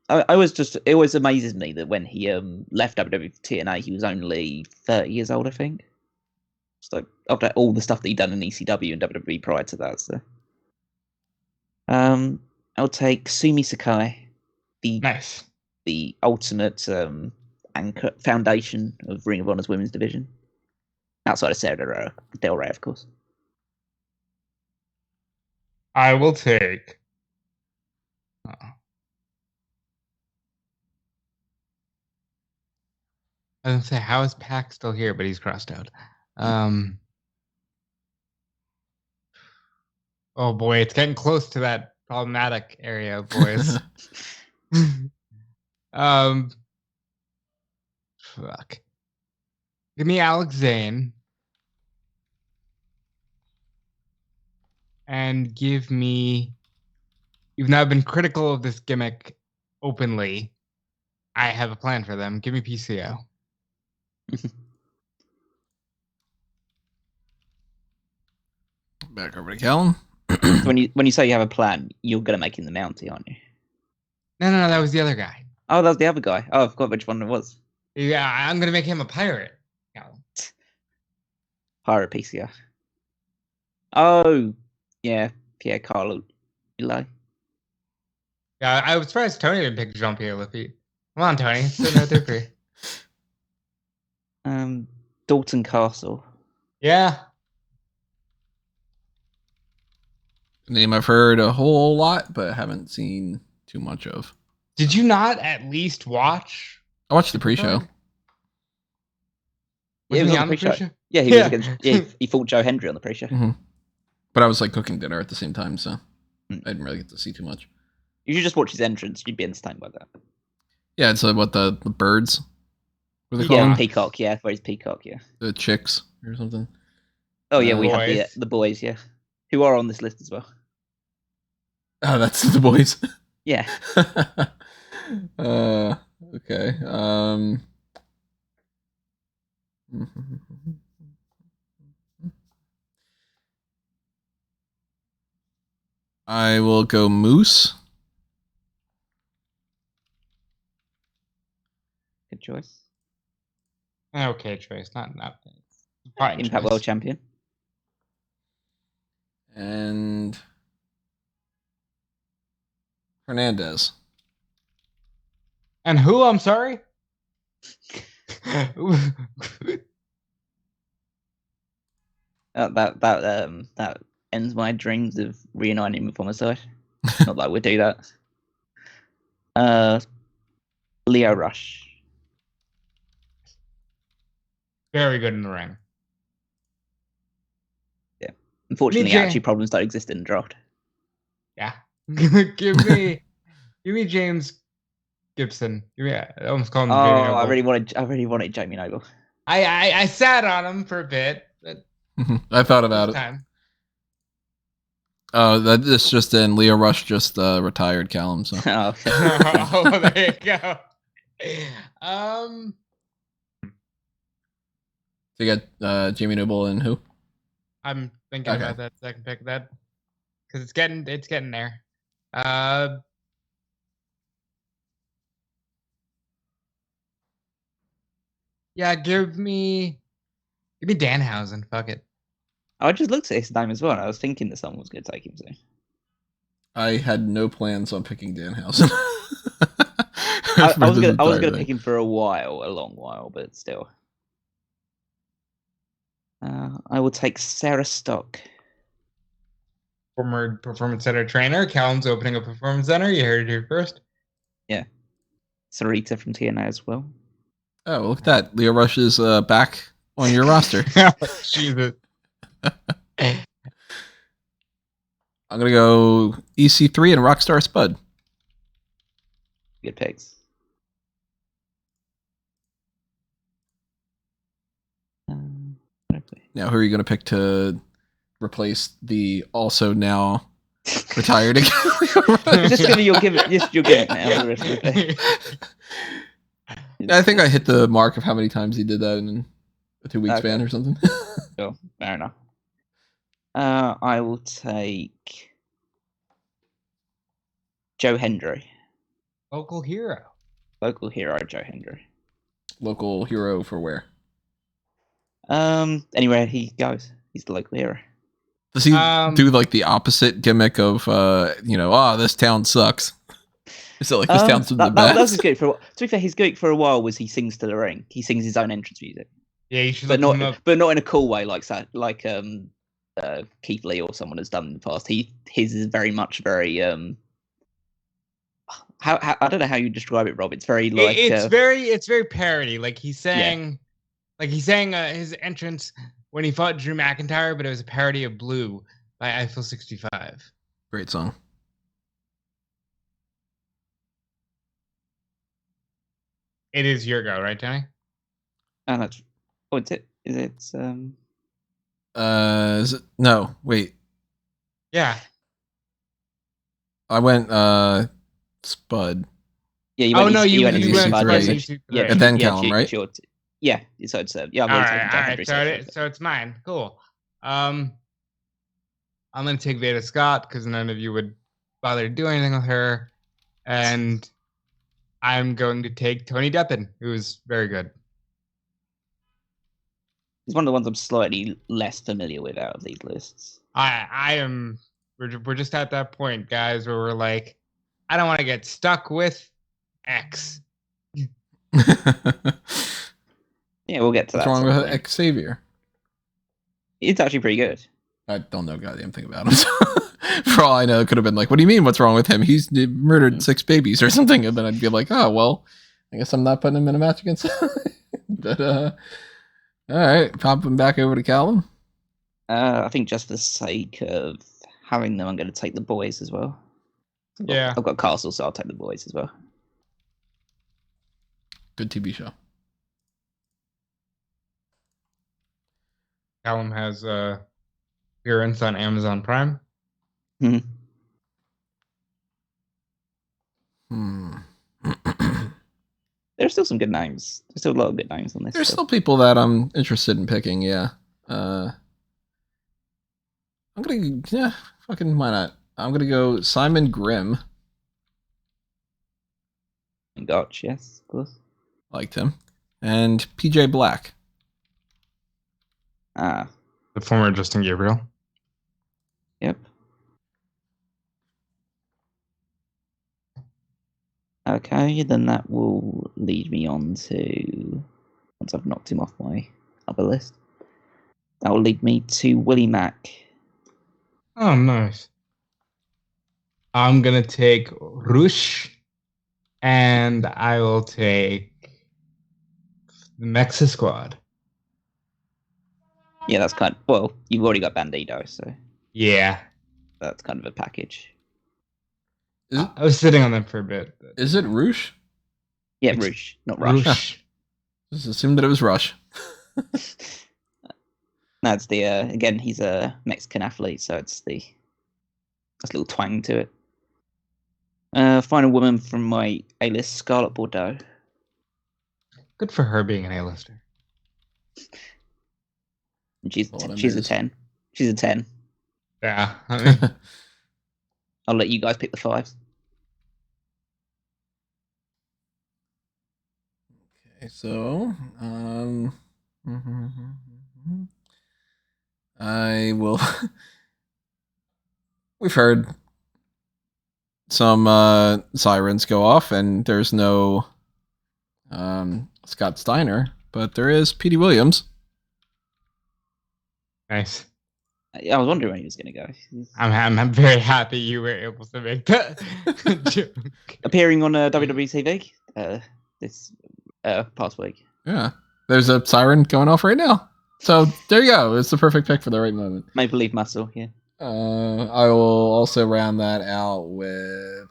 I was just, it always amazes me that when he left WWE for TNA, he was only 30 years old, I think. So after all the stuff that he'd done in ECW and WWE prior to that, so I'll take Sumi Sakai, the ultimate anchor foundation of Ring of Honor's women's division, outside of Sarah Del Rey, of course. I will take. I was gonna say, how is Pac still here, but he's crossed out? Oh boy, it's getting close to that problematic area, boys. Fuck. Give me Alex Zane. And give me, even though I've been critical of this gimmick openly, I have a plan for them. Give me PCO. Back over to Callum. So when you say you have a plan, you're gonna make him the Mountie, aren't you? No, that was the other guy. Oh, that was the other guy. Oh, I forgot which one it was. Yeah, I'm gonna make him a pirate. Pirate PCO. Oh, yeah, Pierre Carlo. Eli. Yeah, I was surprised Tony didn't pick Jean-Pierre Lafitte. Come on, Tony. It's no degree. Dalton Castle. Yeah. Name I've heard a whole lot, but haven't seen too much of. Did you not at least watch? I watched the pre-show. Yeah, he was on the pre-show. Yeah, he was against. Yeah, he fought Joe Hendry on the pre-show. Mm-hmm. But I was like cooking dinner at the same time, so I didn't really get to see too much. You should just watch his entrance. You'd be entertained by that. Yeah, it's what the birds. What are they called? Yeah, peacock. Yeah, where he's peacock. Yeah, the chicks or something. Oh yeah, we have the boys. Yeah, who are on this list as well. Oh, that's the boys. Yeah. Okay. I will go Moose. Good choice. Okay, choice. Not Impact World Champion. And Hernandez. And who? I'm sorry. That ends my dreams of reuniting with Homicide. Not that I would do that. Leo Rush. Very good in the ring. Yeah. Unfortunately, actually, problems don't exist in the draft. Yeah. give me James Gibson. I almost called him. I really wanted Jamie Noble. I sat on him for a bit. But I thought about it. Time. Oh, this just in. Leo Rush just retired, Callum. So. Oh, there you go. So you got Jamie Noble and who? I'm thinking about that second pick. That because it's getting there. Yeah, give me Danhausen. Fuck it. I just looked at his name as well. And I was thinking that someone was going to take him soon. I had no plans on picking Danhausen. I was going to pick him for a long while, but still. I will take Sarah Stock. Former Performance Center trainer. Callum's opening a Performance Center. You heard it here first. Yeah. Sarita from TNA as well. Oh, look at that. Leo Rush is back on your roster. Jesus. I'm going to go EC3 and Rockstar Spud. Good picks. Now, who are you going to pick to replace the also now retired again? Just give you'll give it now. The rest of the day. I think I hit the mark of how many times he did that in a 2-week span or something. Sure, fair enough. I will take Joe Hendry. Local hero Joe Hendry. Local hero for where? Anywhere he goes, he's the local hero. Does he do like the opposite gimmick of this town sucks? Is it like this town's the best? That was good for. To be fair, his gimmick for a while was he sings to the ring. He sings his own entrance music. Yeah, you should. But not in a cool way like Keith Lee or someone has done in the past. His is very much how I don't know how you describe it, Rob. It's very like it's very parody. Like he sang his entrance when he fought Drew McIntyre, but it was a parody of Blue by Eiffel 65. Great song. It is your go, right, Tony? and that's is it Is it, no, wait. Yeah. I went Spud. Yeah, you went, you went went Spud, Spud, yeah, yeah, and then Callum, right? Yeah, so it's yeah. All right. So it's mine. Cool. I'm gonna take Veda Scott because none of you would bother to do anything with her, and I'm going to take Tony Deppen, who's very good. He's one of the ones I'm slightly less familiar with out of these lists. I am. We're just at that point, guys, where we're like, I don't want to get stuck with X. Yeah, we'll get to What's that. wrong with Xavier? It's actually pretty good. I don't know a goddamn thing about him. For all I know, it could have been like, what do you mean, what's wrong with him? He's murdered 6 babies or something. And then I'd be like, oh, well, I guess I'm not putting him in a match against But, all right, pop him back over to Callum. I think just for the sake of having them, I'm going to take the boys as well. I've got Castle, so I'll take the boys as well. Good TV show. Callum has appearance on Amazon Prime. There's still some good names. There's still a lot of good names on this. There's still people that I'm interested in picking, yeah. I'm gonna, fucking why not? I'm gonna go Simon Grimm. Gotch, yes, of course. Liked him. And PJ Black. The former Justin Gabriel. Yep. Okay, then that will lead me on to, once I've knocked him off my other list, that will lead me to Willie Mack. Oh, nice. I'm going to take Rush, and I will take the Mexa Squad. Yeah, that's kind of, well, you've already got Bandido, so. Yeah. That's kind of a package. I was sitting on them for a bit. Is it Roosh? Yeah, Roosh, not Rush. Rush. Just assumed that it was Rush. That's the, again, he's a Mexican athlete, so it's that's a little twang to it. Final woman from my A-list, Scarlett Bordeaux. Good for her being an A-lister. She's a 10. She's a 10. Yeah. I mean, I'll let you guys pick the 5s. Okay, so I will. We've heard some sirens go off, and there's no Scott Steiner, but there is Petey Williams. nice. I was wondering when he was going to go. I'm very happy you were able to make that joke. Appearing on WWE TV this past week. Yeah, there's a siren going off right now. So there you go. It's the perfect pick for the right moment. Maple Leaf Muscle, yeah. I will also round that out with.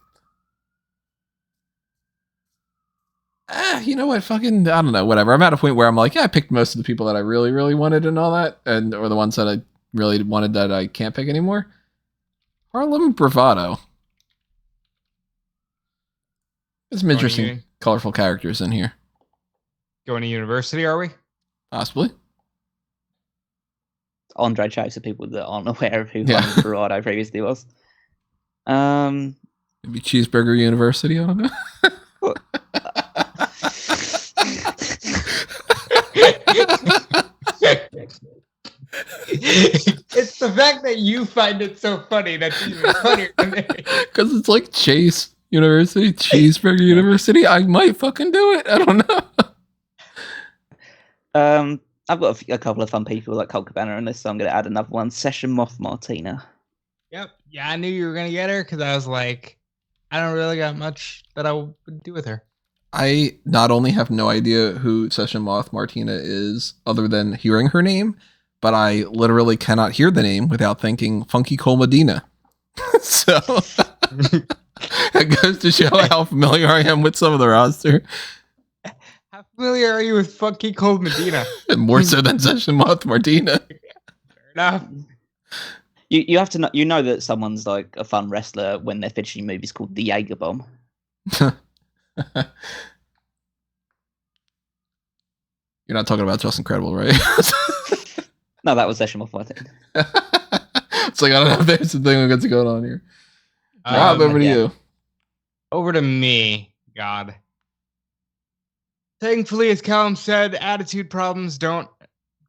You know what? Fucking, I don't know. Whatever. I'm at a point where I'm like, yeah, I picked most of the people that I really, really wanted and all that, or the ones that I really wanted that I can't pick anymore. Harlem Bravado. There's some interesting, colorful characters in here. Going to university, are we? Possibly. Andre Chase for people that aren't aware of who Harlem Bravado previously was. Maybe Cheeseburger University. I don't know. It's the fact that you find it so funny that's even funnier to me. Because it's like Chase University, Cheeseburger University. I might fucking do it. I don't know. I've got a couple of fun people like Colt Cabana on this, so I'm going to add another one. Session Moth Martina. Yep. Yeah, I knew you were going to get her because I was like, I don't really got much that I would do with her. I not only have no idea who Session Moth Martina is, other than hearing her name, but I literally cannot hear the name without thinking Funky Cole Medina. So it goes to show how familiar I am with some of the roster. How familiar are you with Funky Cold Medina? More so than Session Moth Martina. Fair enough. You have to know, you know that someone's like a fun wrestler when their finishing move is called the Jaeger Bomb. You're not talking about Just Incredible, right? No, that was Session Moth Martina. It's like, I don't know if there's something that's going on here. Rob, over to you. Over to me. God. Thankfully, as Callum said, attitude problems don't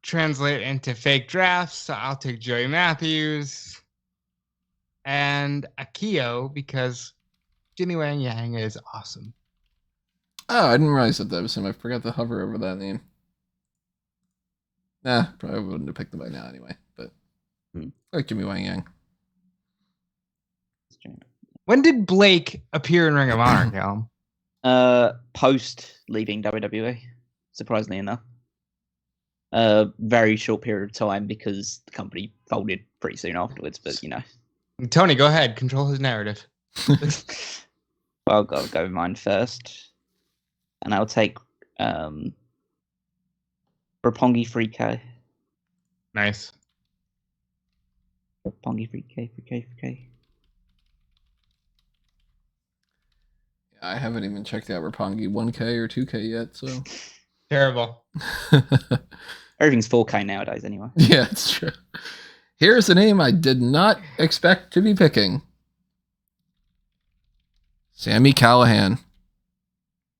translate into fake drafts. So I'll take Joey Matthews and Akio because Jinny Wang Yang is awesome. Oh, I didn't realize that was him. I forgot to hover over that name. Nah, probably wouldn't have picked him by now anyway. But I like Jimmy Wang Yang. When did Blake appear in Ring of Honor, Callum? Post leaving WWE, surprisingly enough. Very short period of time because the company folded pretty soon afterwards, but you know. Tony, go ahead. Control his narrative. Well, I'll go with mine first. And I'll take Roppongi 3K. Nice. Roppongi 3K. I haven't even checked out Roppongi 1K or 2K yet, so. Terrible. Everything's 4K nowadays anyway. Yeah, it's true. Here's a name I did not expect to be picking. Sami Callihan.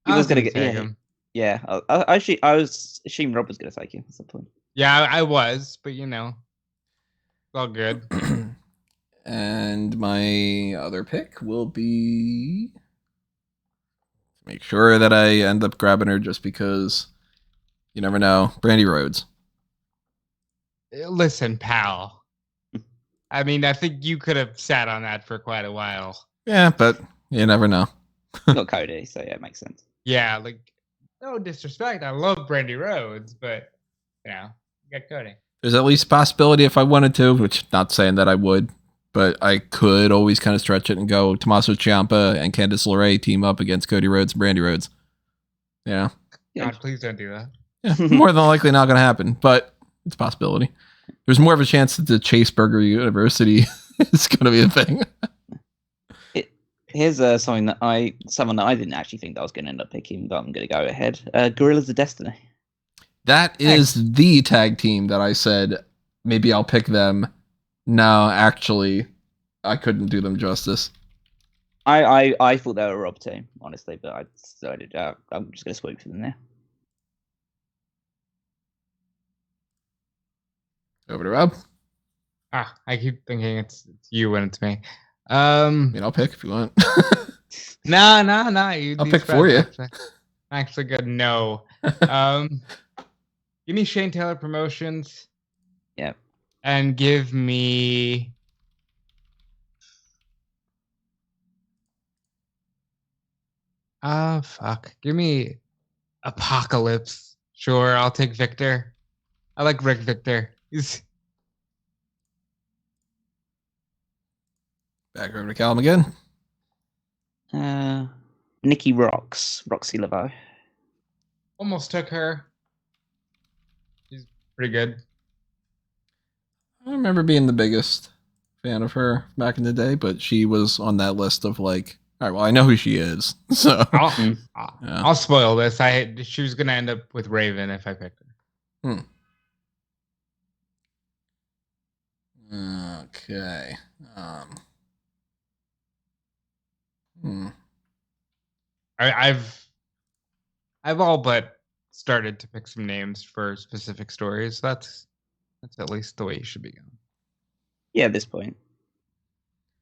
He was going to take get him. Yeah, I was assuming Rob was going to take him at some point. Yeah, I was, but you know, it's all good. And my other pick will be... Make sure that I end up grabbing her just because you never know. Brandy Rhodes. Listen, pal. I mean, I think you could have sat on that for quite a while. Yeah, but you never know. Got Cody, so yeah, it makes sense. Yeah, like, no disrespect. I love Brandy Rhodes, but, you know, you got Cody. There's at least a possibility if I wanted to, which not saying that I would, but I could always kind of stretch it and go Tommaso Ciampa and Candice LeRae team up against Cody Rhodes and Brandy Rhodes. Yeah. God, please don't do that. Yeah, more than likely not going to happen, but it's a possibility. There's more of a chance that the Chase Burger University is going to be a thing. Here's someone that I didn't actually think that I was going to end up picking, but I'm going to go ahead. Gorillas of Destiny. That is the tag team that I said maybe I'll pick them. No, actually, I couldn't do them justice. I thought they were a Rob team, honestly, but I decided I'm just going to swoop for them there. Over to Rob. I keep thinking it's you when it's me. I mean, I'll pick if you want. Nah. I'll pick for you. Actually, good. No. Give me Shane Taylor Promotions. Yeah. And give me. Fuck. Give me Apocalypse. Sure, I'll take Victor. I like Rick Victor. He's. Back over to Callum again. Nikki Roxy Laveau. Almost took her. She's pretty good. I remember being the biggest fan of her back in the day, but she was on that list of like, all right, well, I know who she is. So I'll spoil this. She was gonna end up with Raven if I picked her. Okay. I've all but started to pick some names for specific stories. That's at least the way you should be going. Yeah, at this point.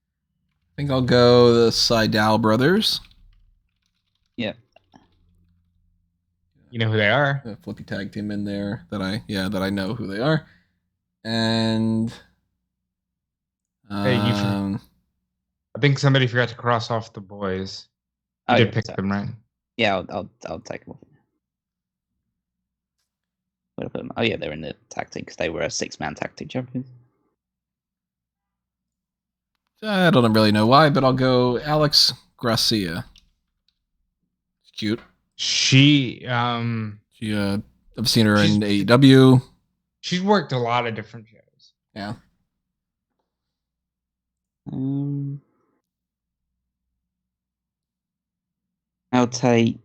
I think I'll go the Seidel brothers. Yeah. You know who they are. The flippy tag team in there that I know who they are. And I think somebody forgot to cross off the boys. You Oh, did yeah, pick so- them, right? Yeah, I'll take them off. Where did I put them? Oh yeah, they're in the tag team because they were a 6-man tag team champions. I don't really know why, but I'll go Alex Gracia. Cute. She I've seen her in She's- AEW. she's worked a lot of different shows. Yeah. I'll take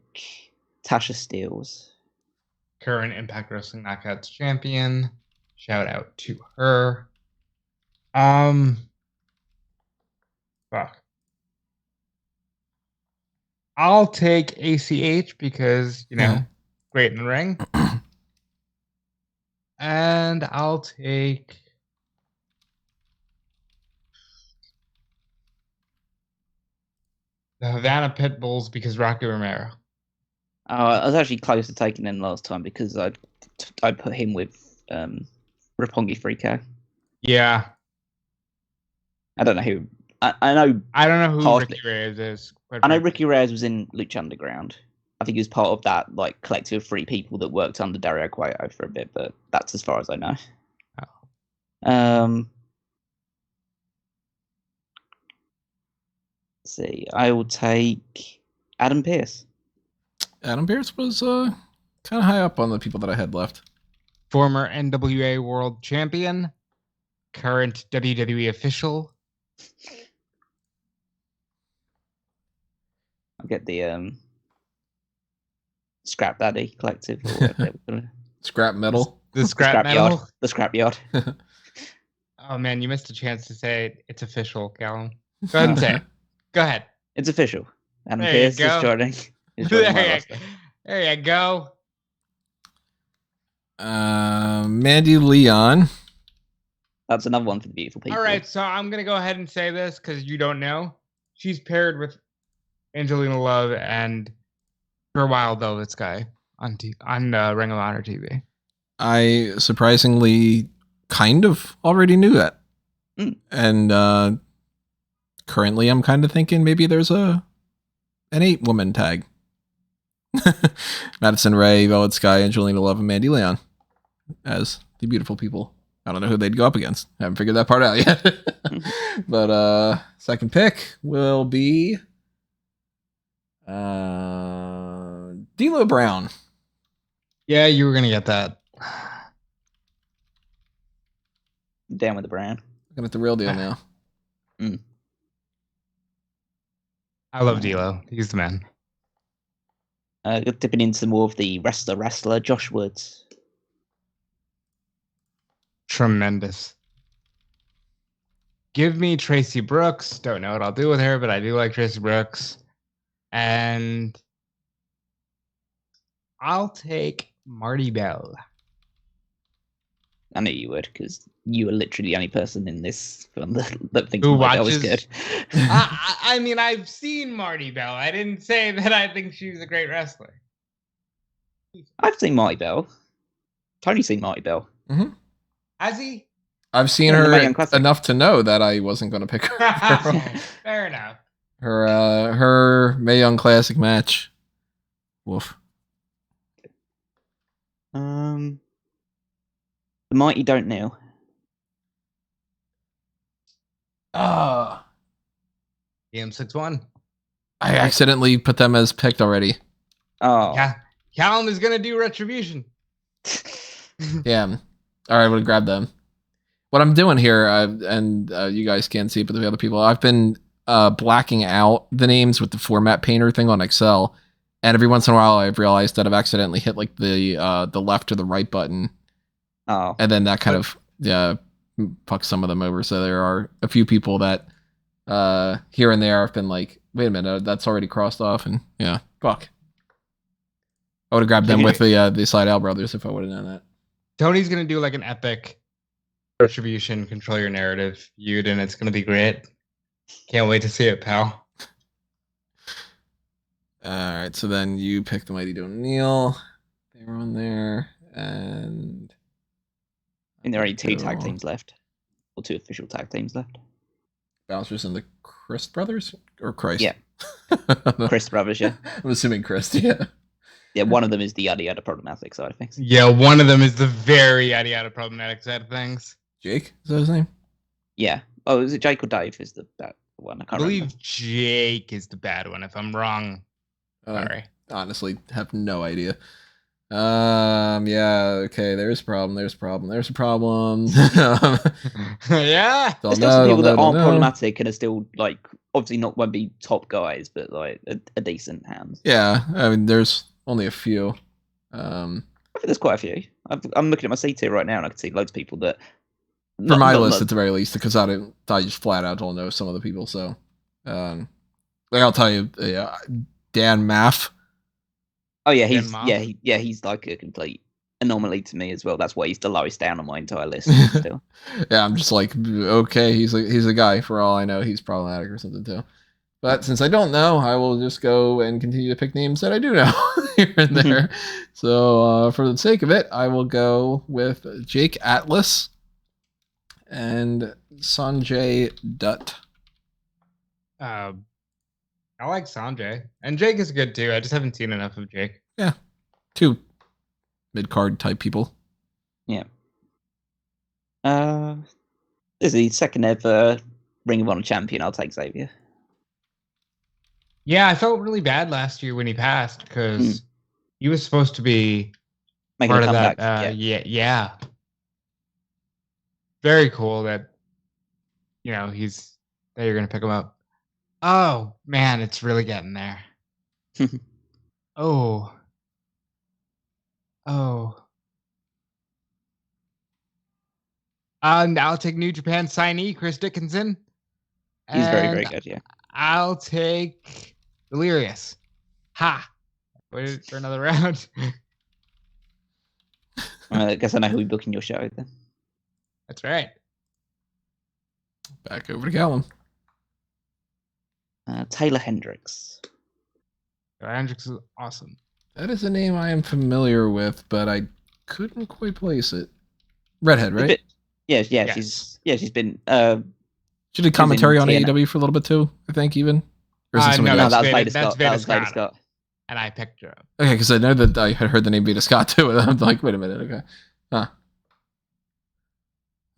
Tasha Steelz. Current Impact Wrestling Knockouts champion. Shout out to her. Fuck. I'll take ACH because, great in the ring. And I'll take the Havana Pitbulls because Rocky Romero. I was actually close to taking him last time because I put him with Roppongi 3K. Yeah. I don't know who. I know. I don't know who Partially. Ricky Reyes is. I know Ricky Reyes was in Lucha Underground. I think he was part of that collective of 3 people that worked under Dario Cueto for a bit, but that's as far as I know. Oh. Let's see. I will take Adam Pearce. Adam Pearce was kind of high up on the people that I had left. Former NWA World Champion. Current WWE official. I'll get the Scrap Daddy collective or whatever. Scrap metal. The Scrap Metal. Yard. The Scrap Yard. Oh man, you missed a chance to say it. It's official, Callum. Go ahead and say it. Go ahead. It's official. Adam There Pearce you go. is joining. Is joining my roster. There you go. Mandy Leon. That's another one for the beautiful people. All right, so I'm gonna go ahead and say this because you don't know. She's paired with Angelina Love and for a while though this guy on Ring of Honor TV. I surprisingly kind of already knew that. And currently I'm kind of thinking maybe there's an 8-woman tag. Madison Ray, Velvet Sky, Angelina Love, and Mandy Leon as the beautiful people. I don't know who they'd go up against. I haven't figured that part out yet. But second pick will be D'Lo Brown. Yeah, you were gonna get that. Down with the brand. Looking at the real deal now. I love D'Lo. He's the man. Dipping into more of the wrestler Josh Woods. Tremendous. Give me Tracy Brooks. Don't know what I'll do with her, but I do like Tracy Brooks. And I'll take Marty Bell. I knew you would, because you were literally the only person in this film that thinks Who Marty Bell was watches- good. I mean, I've seen Marty Bell. I didn't say that I think she was a great wrestler. I've seen Marty Bell. Tony's seen Marty Bell. Has he? I've seen Yeah, the Mae her Young Classic. enough to know that I wasn't going to pick her. Fair enough. Her Mae Young Classic match. Woof. The Mighty Don't Kneel. EM61. I accidentally put them as picked already. Oh. Yeah. Callum is going to do Retribution. Yeah. All right, I'm gonna grab them. What I'm doing here, and you guys can't see it, but the other people, I've been blacking out the names with the format painter thing on Excel, and every once in a while, I've realized that I've accidentally hit like the left or the right button, Oh. and then that kind of fucks some of them over. So there are a few people that here and there have been like, wait a minute, that's already crossed off, and yeah, fuck. I would have grabbed them with the Slide brothers if I would have done that. Tony's going to do like an epic Retribution, Control Your Narrative feud, and it's going to be great. Can't wait to see it, pal. All right, so then you pick the Mighty Don't Kneel. They were on there, and I think there are only 2 tag teams left. Or 2 official tag teams left. Bouncers and the Chris brothers or Christ? Yeah. Chris brothers, yeah. I'm assuming Chris, yeah. Yeah, one of them is the yada yada problematic side of things. Yeah, one of them is the very yada problematic side of things. Jake, is that his name? Yeah. Oh, is it Jake or Dave is the bad one? I I can't believe remember. Jake is the bad one. If I'm wrong, sorry. Honestly, have no idea. Yeah, okay, there's a problem. There's a problem. There's a problem. Yeah. There's still some people that aren't problematic and are still like obviously won't be top guys, but like a decent hand. Yeah, I mean, there's only a few. I think there's quite a few. I'm looking at my seat here right now, and I can see loads of people that. For my list, at the very least, because I just flat out don't know some of the people. So, like I'll tell you, Dan Maff. Oh yeah, he's like a complete anomaly to me as well. That's why he's the lowest down on my entire list. Still. Yeah, I'm just like, okay, he's a guy. For all I know, he's problematic or something too. But since I don't know, I will just go and continue to pick names that I do know here and there. So for the sake of it, I will go with Jake Atlas and Sanjay Dutt. I like Sanjay. And Jake is good too. I just haven't seen enough of Jake. Yeah. 2 mid-card type people. Yeah. This is the second ever Ring of Honor champion. I'll take Xavier. Yeah, I felt really bad last year when he passed because he was supposed to be making part a comeback. of that. Yeah. Very cool that that you're gonna pick him up. Oh man, it's really getting there. Oh. And I'll take New Japan signee Chris Dickinson. He's very, very good, yeah. I'll take Delirious. Ha! Wait for another round. I guess I know who we book in your show then. That's right. Back over to Callum. Taylor Hendricks. Taylor Hendricks is awesome. That is a name I am familiar with, but I couldn't quite place it. Redhead, right? Yes. She's been. She did commentary on AEW for a little bit too, I think, even. Or is No, that was Veda Scott. And I picked her up. Okay, because I know that I had heard the name Veda Scott too, and I'm like, wait a minute, okay. Huh.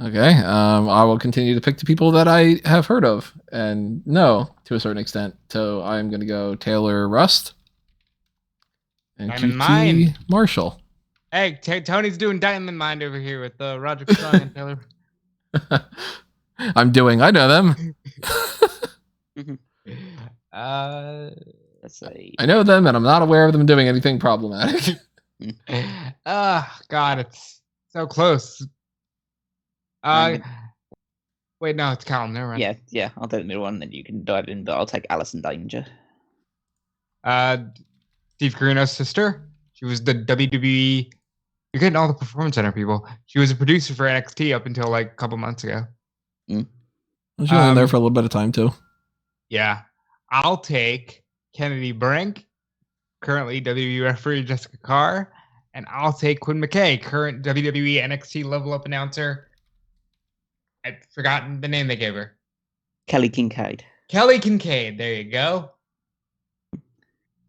Okay, I will continue to pick the people that I have heard of and know to a certain extent. So I'm going to go Taylor Rust and Diamond QT Mine. Marshall. Hey, Tony's doing Diamond Mind over here with Roger Strong and Taylor. I know them. Let's see. I know them, and I'm not aware of them doing anything problematic. God, it's so close. Wait, no, it's Callum. Never mind. Yeah. I'll take the middle one, then you can dive in. But I'll take Allison Danger. Steve Carino's sister. She was the WWE. You're getting all the Performance Center people. She was a producer for NXT up until like a couple months ago. She was in there for a little bit of time too. Yeah, I'll take Kennedy Brink, currently WWE referee Jessica Carr, and I'll take Quinn McKay, current WWE NXT Level Up announcer. I've forgotten the name they gave her. Kelly Kincaid. Kelly Kincaid. There you go.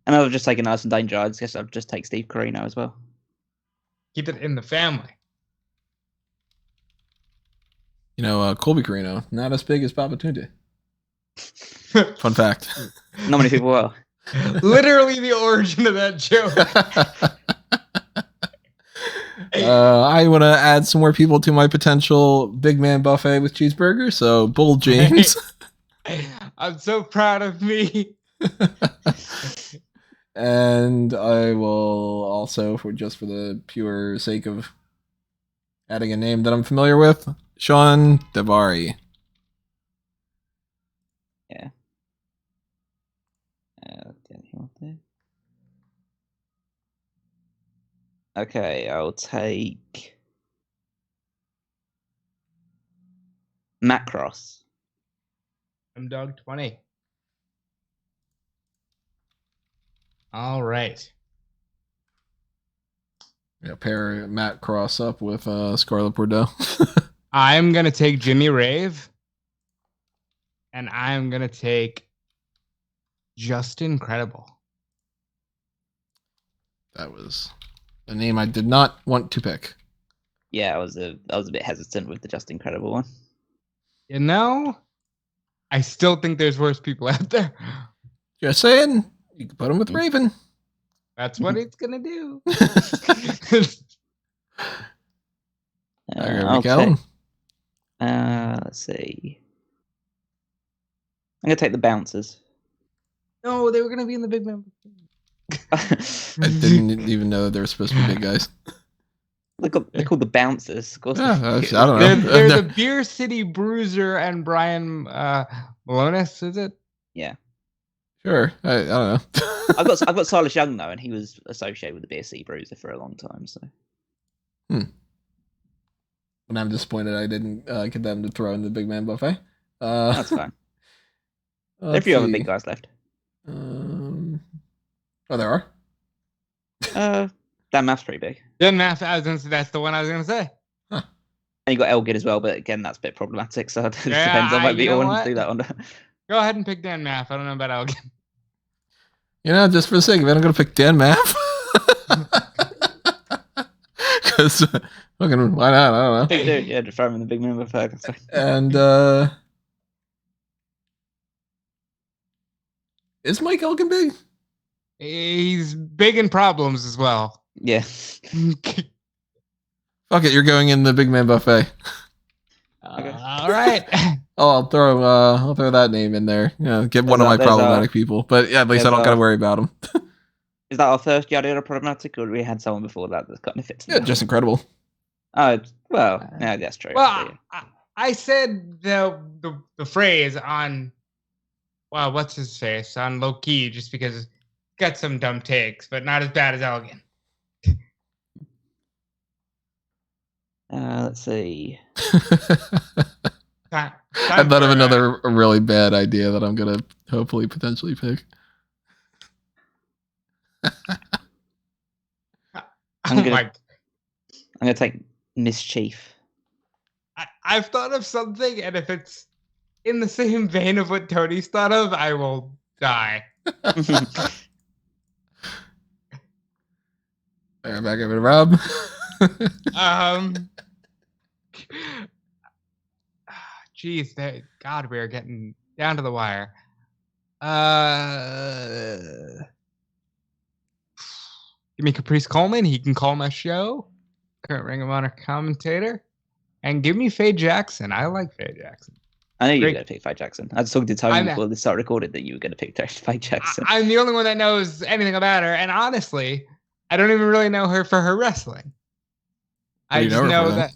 And I've just taken Allison Danger. I guess I'll just take Steve Carino as well. Keep it in the family. Colby Carino, not as big as Papa Tunde. Fun fact. Not many people are. Literally the origin of that joke. I want to add some more people to my potential big man buffet with cheeseburger. So Bull James. I'm so proud of me. And I will also, for the pure sake of adding a name that I'm familiar with, Sean Davari. Yeah. Okay, I'll take Matt Cross. I'm Dog 20. All right. Pair Matt Cross up with Scarlett Bordeaux. I'm going to take Jimmy Rave. and I'm gonna take Just Incredible. That was a name I did not want to pick. Yeah, I was a bit hesitant with the Just Incredible one. You know, I still think there's worse people out there. Just saying, you can put him with Raven. That's what it's gonna do. There we go. Let's see. I'm gonna take the Bouncers. No, they were gonna be in the big man. I didn't even know they were supposed to be big guys. They're called the Bouncers. Of course. Yeah, I don't know. They're the Beer City Bruiser and Brian Malonis, is it? Yeah. Sure. I don't know. I've got Silas Young though, and he was associated with the Beer City Bruiser for a long time. So. And I'm disappointed I didn't get them to throw in the big man buffet. That's fine. There are a few other big guys left. Oh, there are? Dan Math's pretty big. Dan Math, that's the one I was gonna say. Huh. And you got Elgin as well, but again, that's a bit problematic. So it Yeah, depends. I might be you know wanting what? to do that one. Go ahead and pick Dan Math. I don't know about Elgin. You know, just for the sake of it, I'm going to pick Dan Maff. Because, why not? I don't know. Big dude, yeah, to throw him in the big man buffet. And, is Mike Elgin big? He's big in problems as well. Yeah. Fuck it, you're going in the big man buffet. Okay. All right. Oh, I'll throw that name in there. Yeah, get one of my There's problematic people. But yeah, at least I don't gotta worry about him. Is that our first Yada problematic, or we had someone before that kind of fits? Yeah, just incredible. Oh well, yeah, that's true. Well, I said the phrase on, well, what's his face on low key, just because it's got some dumb takes, but not as bad as Elgin. Let's see. I thought of another really bad idea that I'm gonna hopefully potentially pick. I'm gonna take Mischief. I've thought of something, and if it's in the same vein of what Tony's thought of, I will die. Alright, back over to Rob. Geez, God, we're getting down to the wire. Give me Caprice Coleman. He can call my show. Current Ring of Honor commentator. And give me Faye Jackson. I like Faye Jackson. I knew you were going to pick Faye Jackson. I was talking to Tony before this started recorded that you were going to pick Faye Jackson. I'm the only one that knows anything about her. And honestly, I don't even really know her for her wrestling. I just know that,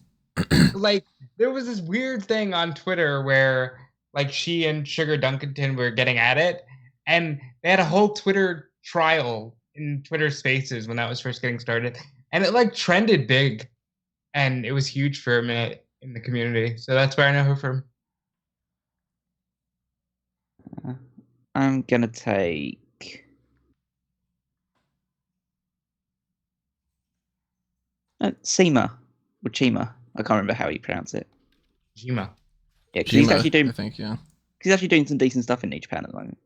like, there was this weird thing on Twitter where, like, she and Sugar Dunkerton were getting at it. And they had a whole Twitter trial in Twitter Spaces when that was first getting started. And it, like, trended big. And it was huge for a minute in the community. So that's where I know her from. I'm going to take... Seema. Or Chima. I can't remember how you pronounce it. Chima. Yeah, because he's actually doing... I think, yeah. He's actually doing some decent stuff in New Japan at the moment.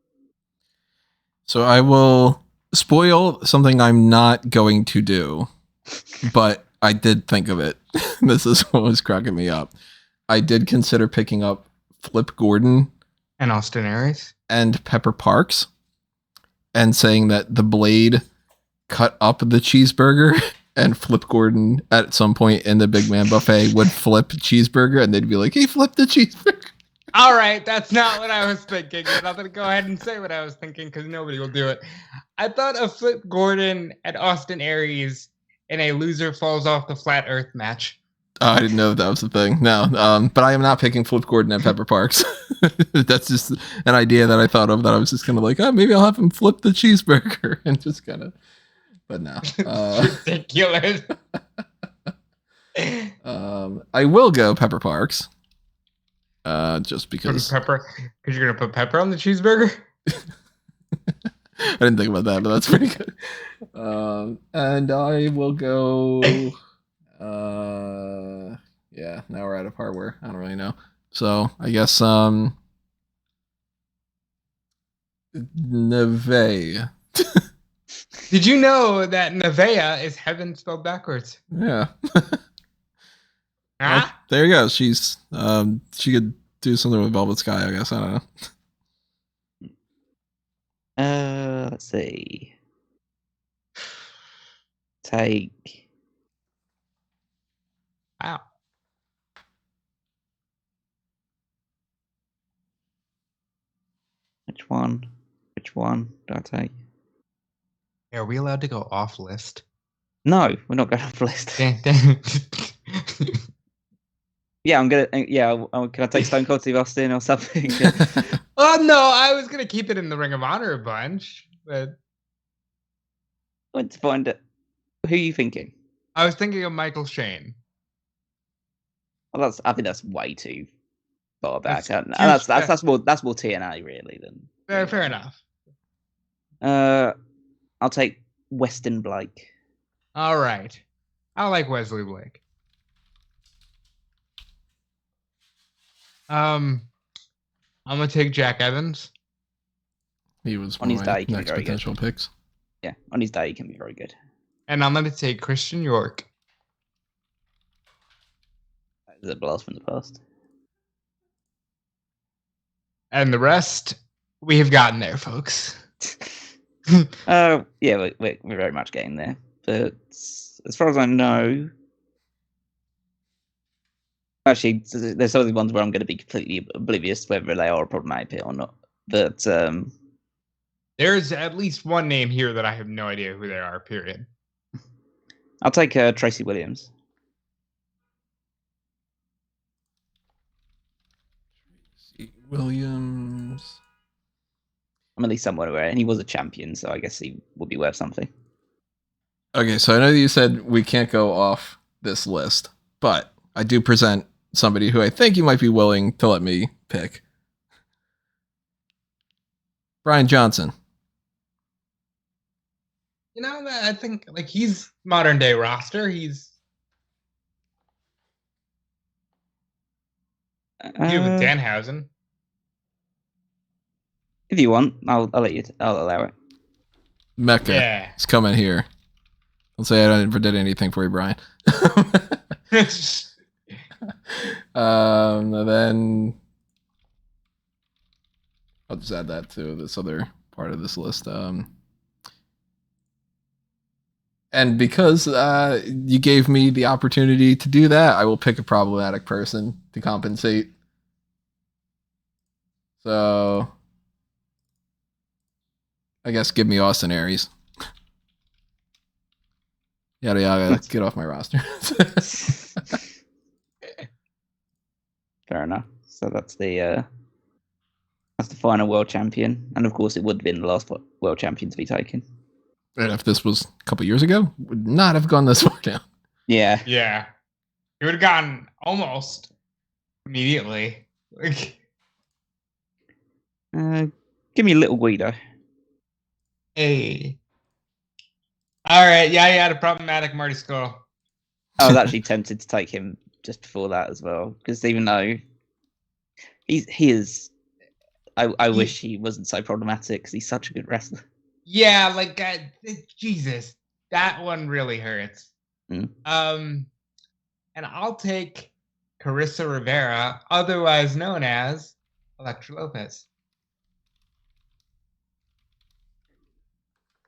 So I will spoil something I'm not going to do, but I did think of it. This is what was cracking me up. I did consider picking up Flip Gordon and Austin Aries and Pepper Parks and saying that the Blade cut up the cheeseburger and Flip Gordon at some point in the Big Man Buffet would flip cheeseburger and they'd be like, he flipped the cheeseburger. All right, that's not what I was thinking. I'm not going to go ahead and say what I was thinking because nobody will do it. I thought of Flip Gordon and Austin Aries in a loser falls off the flat earth match. Oh, I didn't know that was the thing. No, but I am not picking Flip Gordon and Pepper Parks. That's just an idea that I thought of that I was just kind of like, oh, maybe I'll have him flip the cheeseburger and just kind of, but no. Ridiculous. I will go Pepper Parks. Just because because you're gonna put pepper on the cheeseburger. I didn't think about that, but that's pretty good. And I will go. Yeah, now we're out of hardware. I don't really know. So I guess Neve. Did you know that Nevea is heaven spelled backwards? Yeah. Ah, There you go. She's she could do something with Velvet Sky, I guess. I don't know. Let's see. Take. wow. Which one? Which one do I take? Are we allowed to go off list? No, we're not going off the list. Damn. Yeah, I'm gonna. Yeah, can I take Stone Cold Steve Austin or something? Oh no, I was gonna keep it in the Ring of Honor bunch, but Want to find it. Who are you thinking? I was thinking of Michael Shane. Well, I think that's way too far back. That's And huge- that's more TNA really than. Fair enough. I'll take Weston Blake. All right, I like Wesley Blake. I'm gonna take Jack Evans. He was On one his of my day, he can be next very good. potential picks. Yeah, on his day he can be very good. And I'm gonna take Christian York. That is a blast from the past. And the rest, we have gotten there, folks. Yeah, we're very much getting there. But as far as I know, actually, there's some of the ones where I'm going to be completely oblivious whether they are a problematic pick or not. But There's at least one name here that I have no idea who they are, period. I'll take Tracy Williams. Williams. I'm at least somewhat aware, and he was a champion, so I guess he would be worth something. Okay, so I know you said we can't go off this list, but I do present somebody who I think you might be willing to let me pick. Brian Johnson. You know, I think like he's modern day roster. He's you with Danhausen. If you want, I'll let you. I'll allow it. Mecca. Yeah. It's coming here. Don't say I never did anything for you, Brian. Then I'll just add that to this other part of this list. And because you gave me the opportunity to do that, I will pick a problematic person to compensate. So I guess give me Austin Aries. Yada yada. Get off my roster. Fair enough. So that's the final world champion, and of course, it would have been the last world champion to be taken. And if this was a couple years ago, would not have gone this far down. Yeah. Yeah. He would have gotten almost immediately. Like, Give me a little Guido. hey. All right. Yeah, you had a problematic Marty Skull. I was actually tempted to take him just before that as well, because even though he is, I wish he wasn't so problematic because he's such a good wrestler. Yeah, like Jesus, that one really hurts. Mm. And I'll take Carissa Rivera, otherwise known as Elektra Lopez.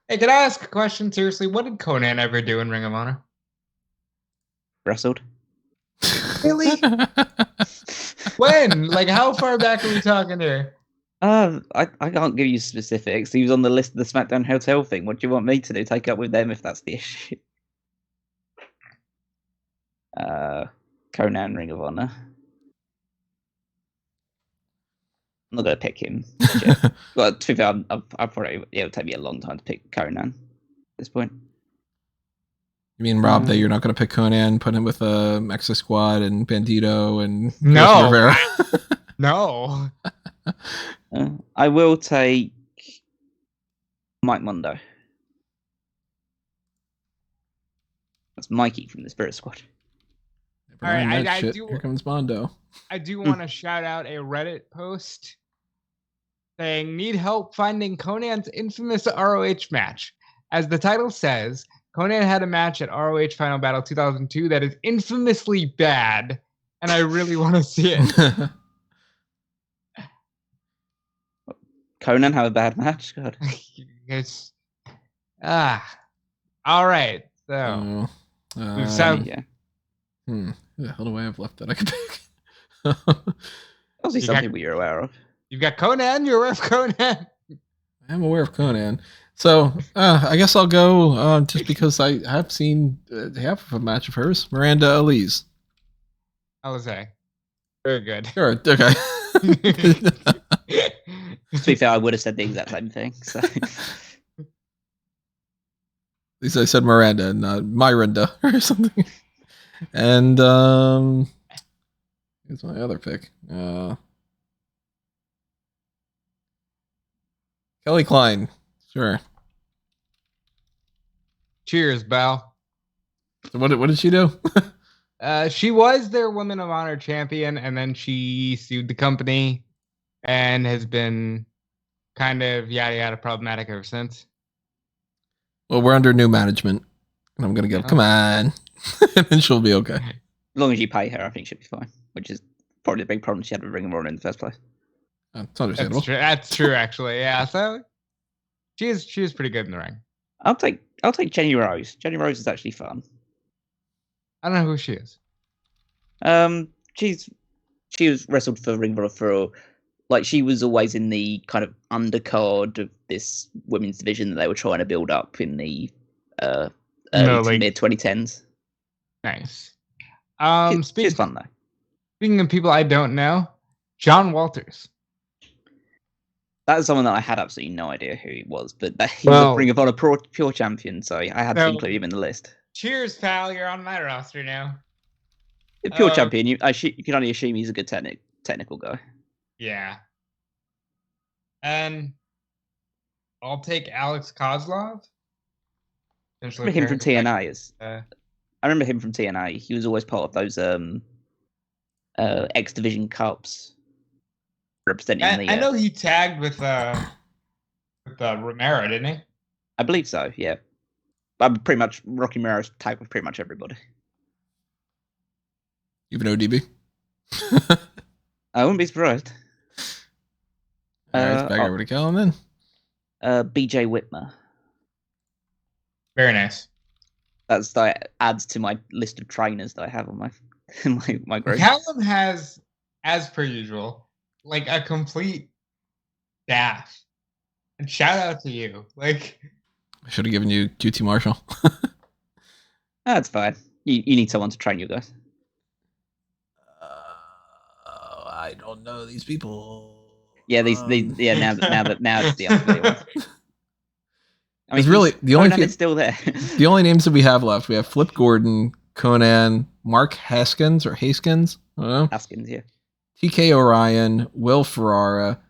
Hey, can I ask a question seriously? What did Conan ever do in Ring of Honor? Wrestled. Really? When? Like, how far back are we talking here? I can't give you specifics. He was on the list of the SmackDown Hotel thing. What do you want me to do? Take up with them if that's the issue. Conan, Ring of Honor. I'm not gonna pick him. Well, to be fair, I'll probably it'll take me a long time to pick Conan at this point. You mean Rob that you're not going to pick Conan, put him with Mexa Squad and Bandito and No. Rivera? No. I will take Mike Mondo. That's Mikey from the Spirit Squad. All right, I shit. do. Here comes Mondo. I do want to shout out a Reddit post saying, need help finding Conan's infamous ROH match. As the title says, Conan had a match at ROH Final Battle 2002 that is infamously bad, and I really want to see it. Conan have a bad match? God. It's all right. So we've sound Yeah. Who the hell do I have left that I could pick? Obviously, some people you're aware of. You've got Conan. You're aware of Conan. I'm aware of Conan. So I guess I'll go just because I have seen half of a match of hers. Miranda Elise. Alizé. Very good. Sure. Okay. To be fair, I would have said the exact same thing. So. At least I said Miranda, not Miranda or something. And here's my other pick. Kelly Klein. Sure. Cheers, Bal. So what did she do? She was their Women of Honor champion, and then she sued the company and has been kind of yada yada problematic ever since. Well, we're under new management, and I'm gonna go. Come on, and then she'll be okay. As long as you pay her, I think she'll be fine. Which is probably the big problem she had with Ring of Honor in the first place. It's understandable. That's true, actually. Yeah, so she is pretty good in the ring. I'll take Jenny Rose. Jenny Rose is actually fun. I don't know who she is. She was wrestled for Ring of Honor for, like, she was always in the kind of undercard of this women's division that they were trying to build up in the mid 2010s. Nice. She's fun though. Speaking of people I don't know, John Walters. That is someone that I had absolutely no idea who he was, but he was a Ring of Honor pure champion, so I had to include him in the list. Cheers, pal! You're on my roster now. A pure champion. You can only assume he's a good technical guy. Yeah. And I'll take Alex Kozlov. I remember him from TNA. I remember him from TNA. He was always part of those X Division Cups. Representing I know he tagged with Romero, didn't he? I believe so, yeah. But pretty much Rocky Romero's tagged with pretty much everybody. Even ODB? I wouldn't be surprised. Alright, back over to Kellen then. BJ Whitmer. Very nice. That adds to my list of trainers that I have on my group. Callum has, as per usual, like a complete staff. And shout out to you. Like, I should have given you QT Marshall. That's fine. You need someone to train you guys. I don't know these people. Yeah, now it's the unfamiliar ones. I mean, really the only Conan's still there. The only names that we have left, we have Flip Gordon, Conan, Mark Haskins or Haskins. I don't know. Haskins, yeah. TK Orion, Will Ferrara,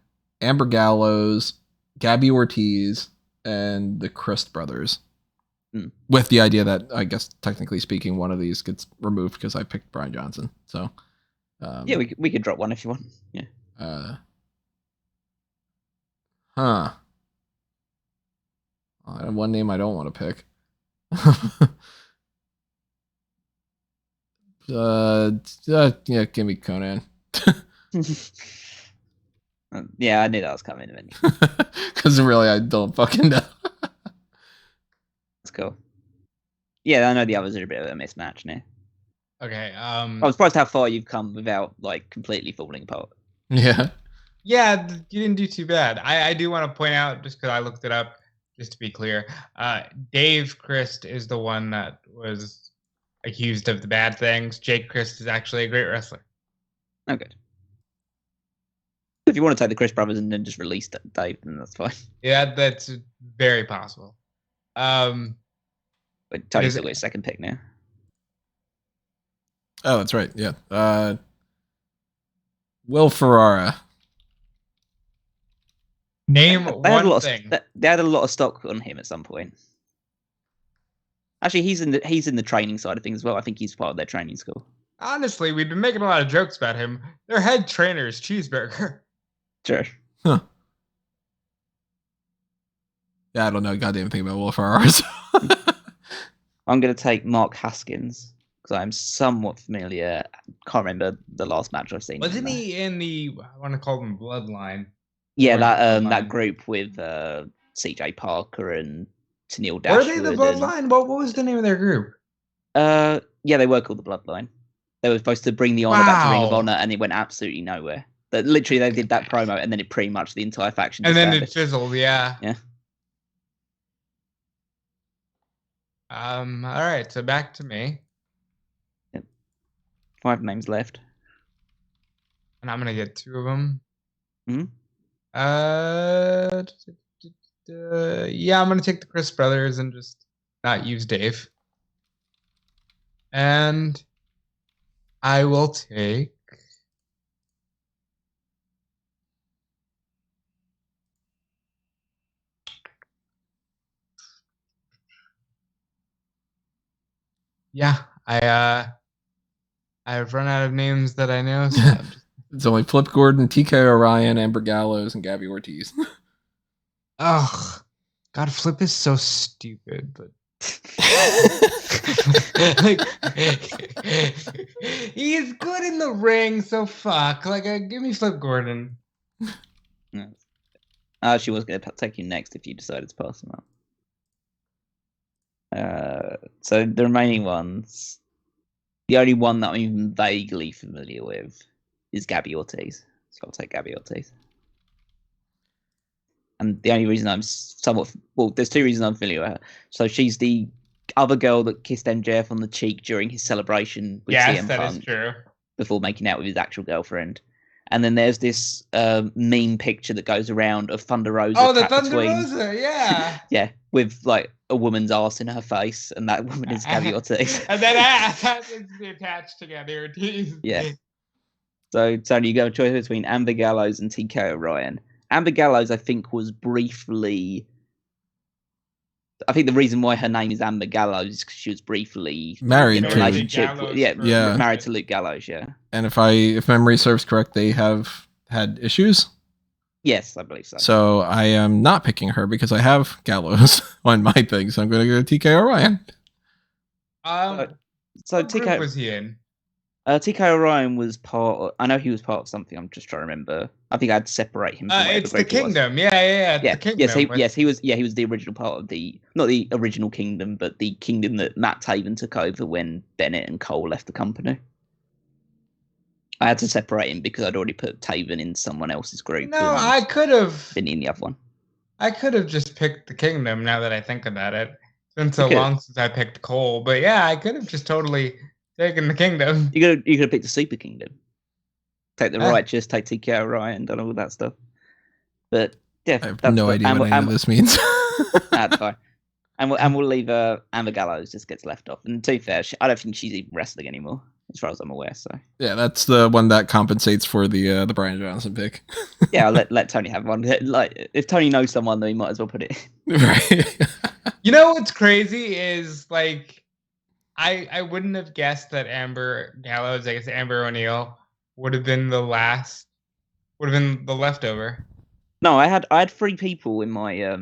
Amber Gallows, Gabby Ortiz, and the Christ brothers. With the idea that, I guess, technically speaking, one of these gets removed because I picked Brian Johnson. So, yeah, we could drop one if you want. Yeah. I have one name I don't want to pick. Yeah, give me Conan. Yeah, I knew that was coming. Because really, I don't fucking know. That's cool. Yeah, I know the others are a bit of a mismatch now. Okay. I'm surprised how far you've come without like completely falling apart. Yeah. Yeah, you didn't do too bad. I do want to point out, just because I looked it up, just to be clear, Dave Christ is the one that was accused of the bad things. Jake Christ is actually a great wrestler. Oh, good. If you want to take the Chris brothers and then just release Dave, then that's fine. Yeah, that's very possible. But Tony's still got his second pick now. Oh, that's right. Yeah. Will Ferrara. Name one thing. They had a lot of stock on him at some point. Actually, he's in the training side of things as well. I think he's part of their training school. Honestly, we've been making a lot of jokes about him. Their head trainer is Cheeseburger. Sure. Huh. Yeah, I don't know a goddamn thing about Wolf RRs. I'm going to take Mark Haskins because I'm somewhat familiar. Can't remember the last match I've seen. Wasn't he in the? I want to call them Bloodline. Yeah, that Bloodline. that group with CJ Parker and Tennille Dashwood. Were they the Bloodline? What was the name of their group? Yeah, they were called the Bloodline. They were supposed to bring the honor back to Ring of Honor, and it went absolutely nowhere. But literally, they did that promo, and then it pretty much the entire faction. And then it fizzled. Yeah. Yeah. All right. So back to me. Yep. 5 names left. And I'm gonna get 2 of them. Hmm. Yeah, I'm gonna take the Chris brothers and just not use Dave. And I will take. Yeah, I've run out of names that I know. So it's only Flip Gordon, TK Orion, Amber Gallows, and Gabby Ortiz. Ugh, God, Flip is so stupid, but like he's good in the ring, so fuck. Like, give me Flip Gordon. She was going to take you next if you decided to pass them up. So the remaining ones, the only one that I'm even vaguely familiar with is Gabby Ortiz. So I'll take Gabby Ortiz. And the only reason I'm somewhat... Well, there's 2 reasons I'm familiar with her. So she's the other girl that kissed MJF on the cheek during his celebration with CM Punk. Yes, that is true. Before making out with his actual girlfriend. And then there's this meme picture that goes around of Thunder Rosa. Oh, the Thunder Rosa, yeah. Yeah, with like a woman's ass in her face, and that woman is Gabby Ortiz. And then that is attached to Gabby Ortiz. Yeah. So, Tony, you got a choice between Amber Gallows and TK Orion. Amber Gallows, I think, was briefly... I think the reason why her name is Amber Gallows is because she was briefly married in a to relationship. Married to Luke Gallows, yeah. And if memory serves correct, they have had issues. Yes, I believe so. So I am not picking her because I have Gallows on my thing. So I'm going to go TK Orion. So what group was he in? TK Orion was part. I know he was part of something. I'm just trying to remember. I think I had to separate him. From it's the Kingdom. Yeah. The Kingdom. He was. Yeah, he was the original part of not the original Kingdom, but the Kingdom that Matt Taven took over when Bennett and Cole left the company. I had to separate him because I'd already put Taven in someone else's group. No, I could have been in the other one. I could have just picked the Kingdom. Now that I think about it, it's been so long since I picked Cole. But yeah, I could have just totally taken the Kingdom. You could have picked the Super Kingdom. Take the Righteous, take TK Orion, and all that stuff. But yeah, I have no idea what any of this means. That's fine. And we'll leave Amber Gallows just gets left off. And to be fair, I don't think she's even wrestling anymore, as far as I'm aware. So yeah, that's the one that compensates for the Brian Johnson pick. Yeah, I'll let Tony have one. Like, if Tony knows someone, then he might as well put it in. Right. You know what's crazy is like I wouldn't have guessed that Amber Gallows, I guess Amber O'Neil, would have been the leftover. No, I had 3 people in my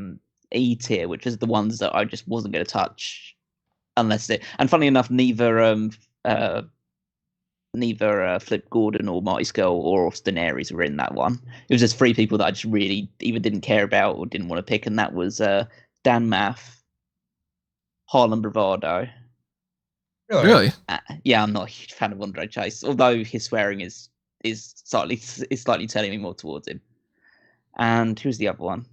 E tier, which is the ones that I just wasn't going to touch unless they. And funny enough, neither Flip Gordon or Marty Skull or Austin Aries were in that one. It was just 3 people that I just really either didn't care about or didn't want to pick, and that was Dan Maff, Harlem Bravado. Really? Yeah, I'm not a huge fan of Andre Chase, although his swearing is slightly turning me more towards him. And who's the other one?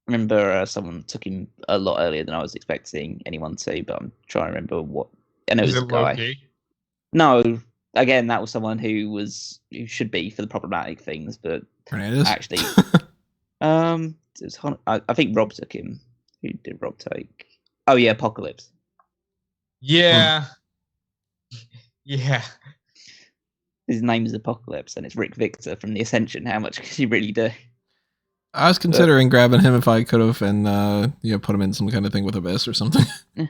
I remember someone took him a lot earlier than I was expecting anyone to, but I'm trying to remember what. And it was a guy. Loki? No, again, that was someone who should be for the problematic things, but Hernandez? Actually, it was, I think Rob took him. Who did Rob take? Oh yeah, Apocalypse. Yeah. Yeah. His name is Apocalypse, and it's Rick Victor from the Ascension. How much could you really do? I was considering grabbing him if I could have, and put him in some kind of thing with Abyss or something. Yeah.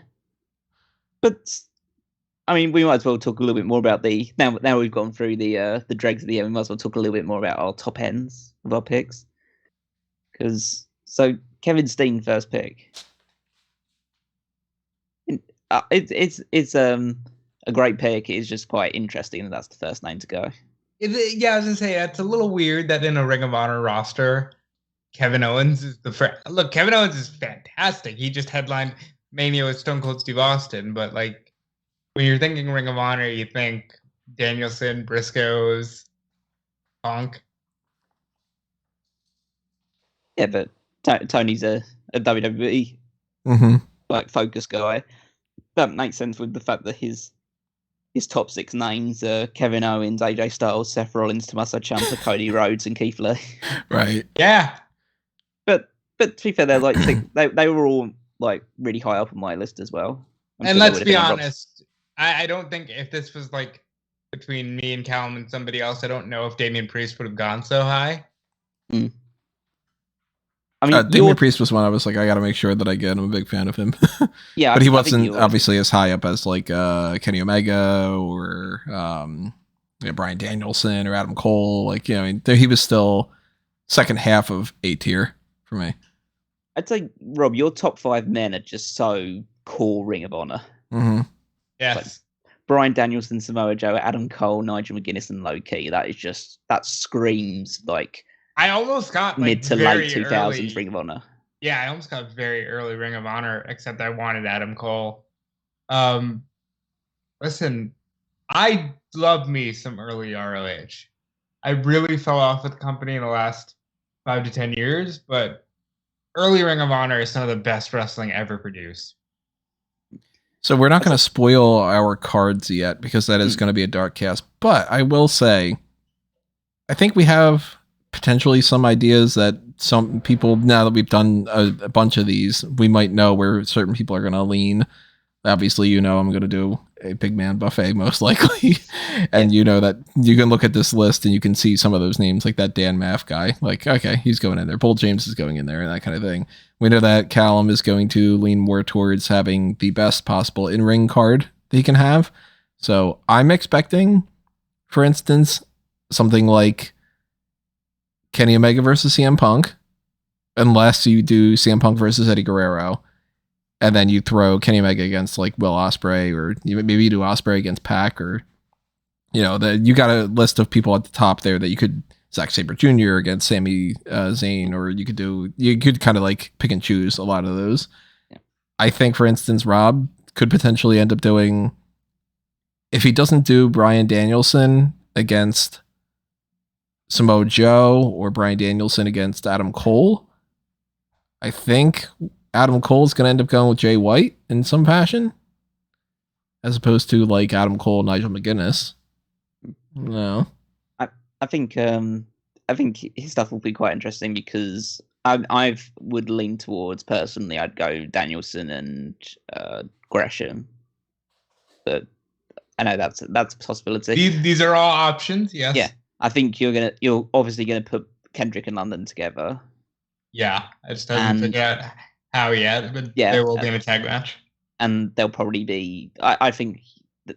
But I mean, we might as well talk a little bit more about the now we've gone through the dregs of the year. We might as well talk a little bit more about our top ends of our picks. Because Kevin Steen first pick. It's a great pick. It's just quite interesting that that's the first name to go. Yeah, I was gonna say it's a little weird that in a Ring of Honor roster, Kevin Owens is the first. Look, Kevin Owens is fantastic. He just headlined Mania with Stone Cold Steve Austin, but like when you're thinking Ring of Honor, you think Danielson, Briscoes, Punk. Yeah, but Tony's a WWE like focus guy. That makes sense with the fact that his top 6 names are Kevin Owens, AJ Styles, Seth Rollins, Tommaso Ciampa, Cody Rhodes, and Keith Lee. Right. Yeah. But to be fair, they're like they were all like really high up on my list as well. And let's be honest, I don't think if this was like between me and Callum and somebody else, I don't know if Damian Priest would have gone so high. Mm. I mean, Damian Priest was one I was like, I got to make sure that I get. I'm a big fan of him. Yeah, but he wasn't obviously as high up as like Kenny Omega or Bryan Danielson or Adam Cole. Like, I mean, he was still second half of A tier for me. I'd say, Rob, your top 5 men are just so core Ring of Honor. Mm-hmm. Yes. Like Bryan Danielson, Samoa Joe, Adam Cole, Nigel McGuinness, and Low Key. That screams like I almost got like mid to late 2000s Ring of Honor. Yeah, I almost got very early Ring of Honor, except I wanted Adam Cole. Listen, I love me some early ROH. I really fell off with the company in the last 5 to 10 years, but early Ring of Honor is some of the best wrestling ever produced. So we're not going to spoil our cards yet because that is going to be a dark cast. But I will say, I think we have potentially some ideas that some people, now that we've done a bunch of these, we might know where certain people are going to lean. Obviously, I'm going to do a big man buffet most likely. And that you can look at this list and you can see some of those names, like that Dan Maff guy. Like, okay, he's going in there. Bull James is going in there and that kind of thing. We know that Callum is going to lean more towards having the best possible in-ring card that he can have. So I'm expecting, for instance, something like Kenny Omega versus CM Punk, unless you do CM Punk versus Eddie Guerrero. And then you throw Kenny Omega against like Will Ospreay, or maybe you do Ospreay against Pac, or you got a list of people at the top there that you could Zack Sabre Jr. against Sami Zayn, or you could kind of like pick and choose a lot of those. Yeah. I think, for instance, Rob could potentially end up doing, if he doesn't do Bryan Danielson against Samoa Joe or Bryan Danielson against Adam Cole, I think Adam Cole is going to end up going with Jay White in some fashion, as opposed to like Adam Cole, Nigel McGuinness. No, I think his stuff will be quite interesting because I would lean towards, personally, I'd go Danielson and Gresham, but I know that's a possibility. These are all options. Yes. Yeah, I think you're obviously gonna put Kendrick and London together. Yeah, I just haven't figured out how yet, but there will be in a tag match. And they'll probably be, I think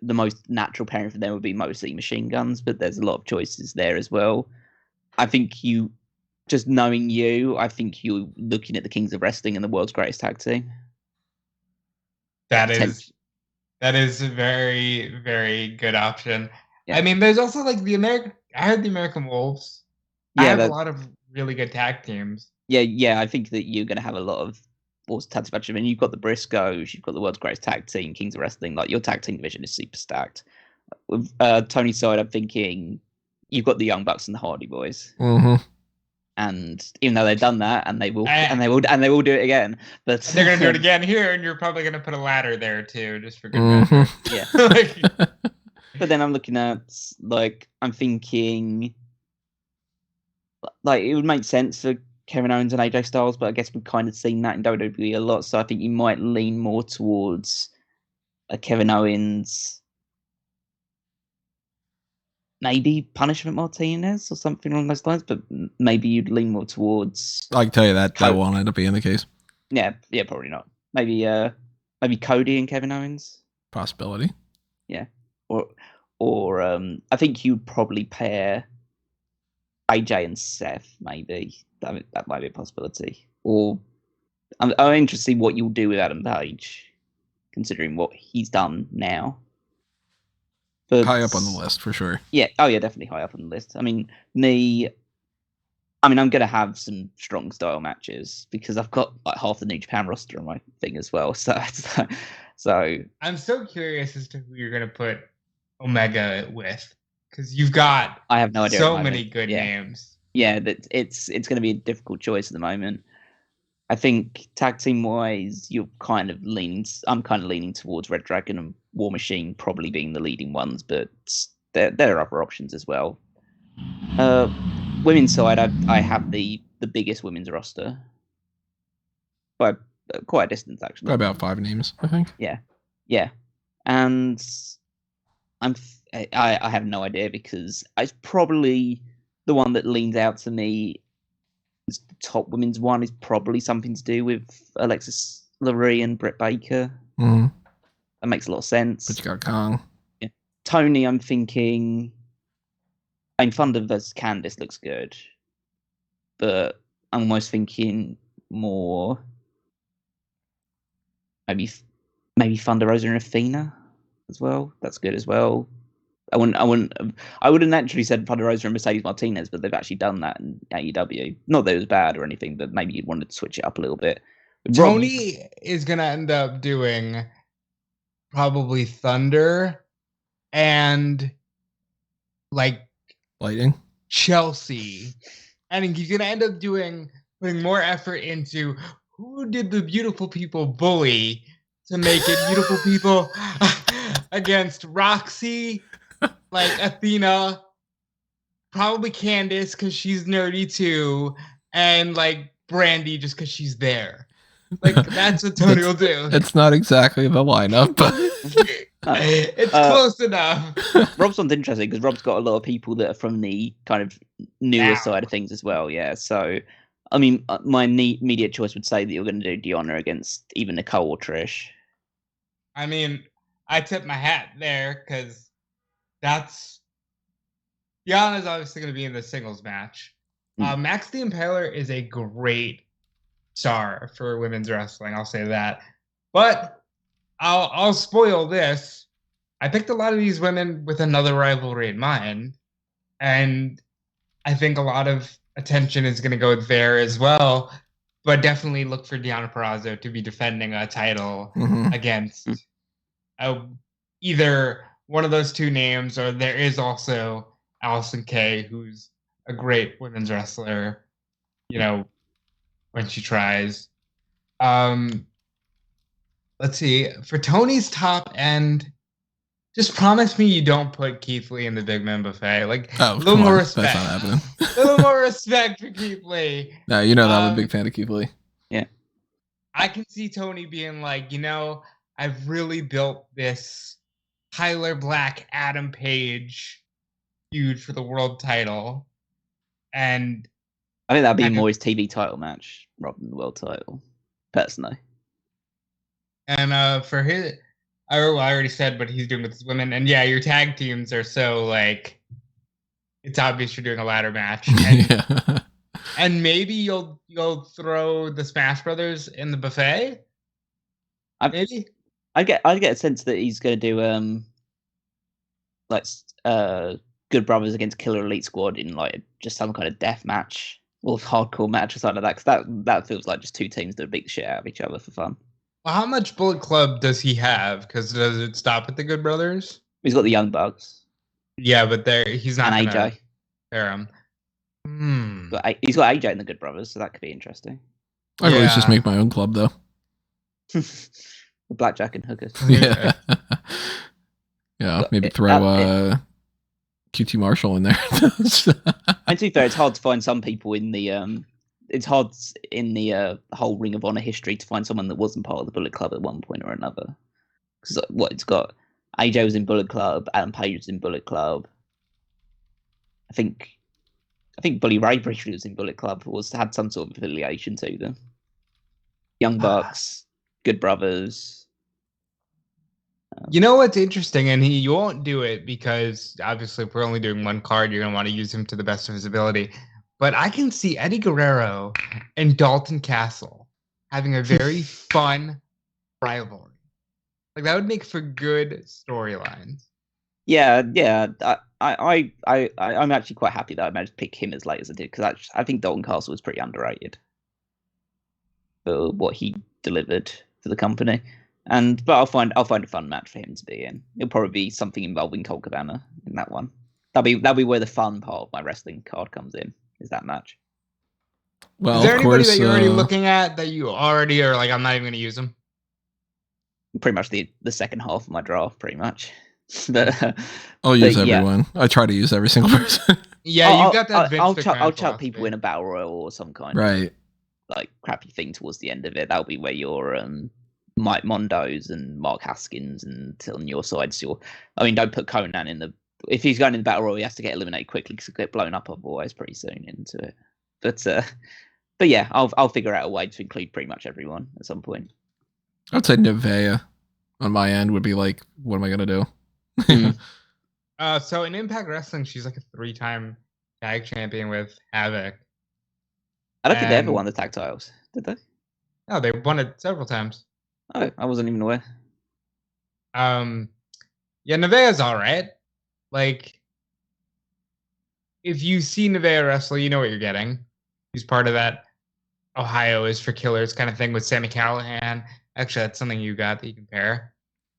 the most natural pairing for them would be mostly Machine Guns, but there's a lot of choices there as well. I think just knowing I think you're looking at the Kings of Wrestling and the world's greatest tag team. That is a very, very good option. Yeah. I mean, there's also like I heard the American Wolves. Yeah, I have a lot of really good tag teams. Yeah, I think that you're going to have a lot of tag team matches. I mean, you've got the Briscoes, you've got the world's greatest tag team, Kings of Wrestling. Like, your tag team division is super stacked. With Tony's side, I'm thinking you've got the Young Bucks and the Hardy Boys. Mm-hmm. And even though they've done that, and they will do it again, but they're going to do it again here, and you're probably going to put a ladder there too, just for good measure. Yeah. But then I'm looking at, like, I'm thinking, like, it would make sense for Kevin Owens and AJ Styles, but I guess we've kind of seen that in WWE a lot, so I think you might lean more towards a Kevin Owens, maybe Punishment Martinez or something along those lines, but maybe you'd lean more towards... I can tell you that won't end up being the case. Yeah, probably not. Maybe Cody and Kevin Owens? Possibility. Yeah. Or I think you'd probably pair AJ and Seth, maybe. That might be a possibility. Or I'm interested to see what you'll do with Adam Page, considering what he's done now. But High up on the list for sure. Yeah. Oh yeah, definitely high up on the list. I mean, I'm going to have some strong style matches because I've got like half the New Japan roster on my thing as well. So I'm so curious as to who you're going to put Omega with, because you've got I have no idea. So many good names. Yeah, that it's going to be a difficult choice at the moment. I think tag team wise, I'm kind of leaning towards Red Dragon and War Machine probably being the leading ones, but there are other options as well. Women's side, I have the biggest women's roster by quite a distance, actually. By about 5 names, I think. Yeah, and I have no idea because it's probably the one that leans out to me. The top women's one is probably something to do with Alexis Lurie and Britt Baker. Mm-hmm. That makes a lot of sense. But you got Kong. Yeah. Tony, I'm thinking. I mean, Thunder versus Candice looks good, but I'm almost thinking more maybe Thunder Rosa and Athena as well. That's good as well. I would have naturally said Thunder Rosa and Mercedes Martinez, but they've actually done that in AEW. Not that it was bad or anything, but maybe you'd wanted to switch it up a little bit. Tony is going to end up doing probably Thunder and like Lightning, Chelsea, and he's going to end up putting more effort into who did the beautiful people bully to make it beautiful people against Roxy, like Athena, probably Candice because she's nerdy too, and like Brandy just because she's there. Like that's what Tony will do. It's not exactly the lineup, but it's close enough. Rob's one's interesting because Rob's got a lot of people that are from the kind of newer side of things as well. Yeah, so I mean, my immediate choice would say that you're going to do Deonna against either Nicole or Trish. I mean, I tip my hat there because that's Deonna's obviously going to be in the singles match. Max the Impaler is a great star for women's wrestling. I'll say that, but I'll spoil this. I picked a lot of these women with another rivalry in mind, and I think a lot of attention is going to go there as well. But definitely look for Deonna Purrazzo to be defending a title against either one of those two names, or there is also Allison Kay, who's a great women's wrestler, you know, when she tries. Let's see. For Tony's top end, just promise me you don't put Keith Lee in the Big Man Buffet. Like, a little more respect. That's not happening. A little more respect for Keith Lee. No, you know that I'm a big fan of Keith Lee. Yeah. I can see Tony being like, you know, I've really built this Tyler Black, Adam Page feud for the world title. And I think that'd be more his TV title match rather than the world title, personally. And for his, I already said what he's doing with his women. And yeah, your tag teams are so like, it's obvious you're doing a ladder match. And, Yeah. and maybe you'll throw the Smash Brothers in the buffet. Maybe. I get a sense that he's going to do Good Brothers against Killer Elite Squad in like just some kind of death match or hardcore match or something like that. Because that feels like just two teams that beat the shit out of each other for fun. Well, how much Bullet Club does he have? Because does it stop at the Good Brothers? He's got the Young Bucks. Yeah, but he's not and gonna AJ. pair him. But he's got AJ in the Good Brothers, so that could be interesting. I always just make my own club though. Blackjack and hookers. Yeah. Yeah, maybe throw QT Marshall in there. And to be fair, it's hard to find some people in the it's hard in the whole Ring of Honor history to find someone that wasn't part of the Bullet Club at one point or another. Because it's got AJ was in Bullet Club, Adam Page was in Bullet Club. I think Bully Ray briefly was in Bullet Club, had some sort of affiliation to them. Young Bucks, Good Brothers. You know what's interesting, and you won't do it because obviously if we're only doing one card, you're going to want to use him to the best of his ability. But I can see Eddie Guerrero and Dalton Castle having a very fun rivalry. Like that would make for good storylines. Yeah. I'm actually quite happy that I managed to pick him as late as I did, because I think Dalton Castle was pretty underrated for what he delivered for the company. But I'll find a fun match for him to be in. It'll probably be something involving Colt Cabana in that one. That'll be where the fun part of my wrestling card comes in, is that match. Well, is there of anybody course, that you're already looking at that you already are like, I'm not even going to use them? Pretty much the second half of my draft, pretty much. But I'll use yeah. everyone. I try to use every single person. Yeah, you've got that Vince I'll chuck people in a battle royal or some kind of like crappy thing towards the end of it. That'll be where your Mike Mondos and Mark Haskins and on your side. So don't put Conan in the. If he's going in the battle royal, he has to get eliminated quickly because he'll get blown up otherwise pretty soon into it. But yeah, I'll figure out a way to include pretty much everyone at some point. I would say Nevaeh on my end would be like, what am I gonna do? So in Impact Wrestling, she's like a 3-time tag champion with Havoc. I don't think they ever won the tag titles, did they? No, they won it several times. Oh, I wasn't even aware. Yeah, Nevaeh's all right. Like, if you see Nevaeh wrestle, you know what you're getting. He's part of that Ohio is for killers kind of thing with Sami Callihan. Actually, that's something you got that you can pair.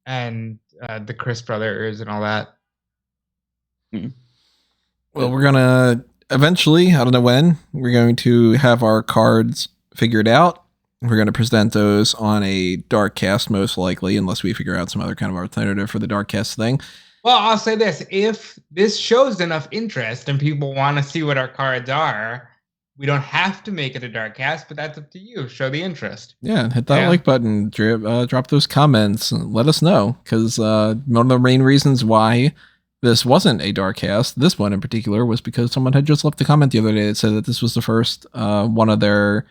And the Chris brothers and all that. Well, we're going to eventually, I don't know when, we're going to have our cards figured out. We're going to present those on a dark cast, most likely, unless we figure out some other kind of alternative for the dark cast thing. Well, I'll say this. If this shows enough interest and people want to see what our cards are, we don't have to make it a dark cast, but that's up to you. Show the interest. Yeah, hit that like button. Drop those comments. And let us know, because one of the main reasons why this wasn't a dark cast, this one in particular, was because someone had just left a comment the other day that said that this was the first one of their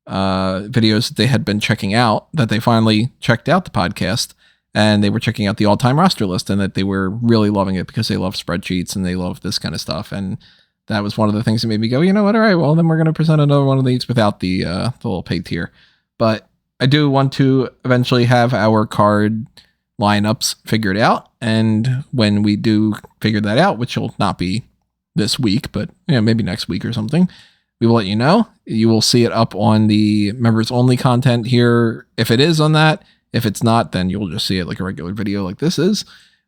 videos that they had been checking out, that they finally checked out the podcast, and they were checking out the all-time roster list, and that they were really loving it because they love spreadsheets and they love this kind of stuff. And that was one of the things that made me go, you know what, all right, well, then we're going to present another one of these without the little paid tier. But I do want to eventually have our card lineups figured out, and when we do figure that out, which will not be this week, but maybe next week or something, we will let you know. You will see it up on the members only content here if it is on that. If it's not, then you'll just see it like a regular video like this is.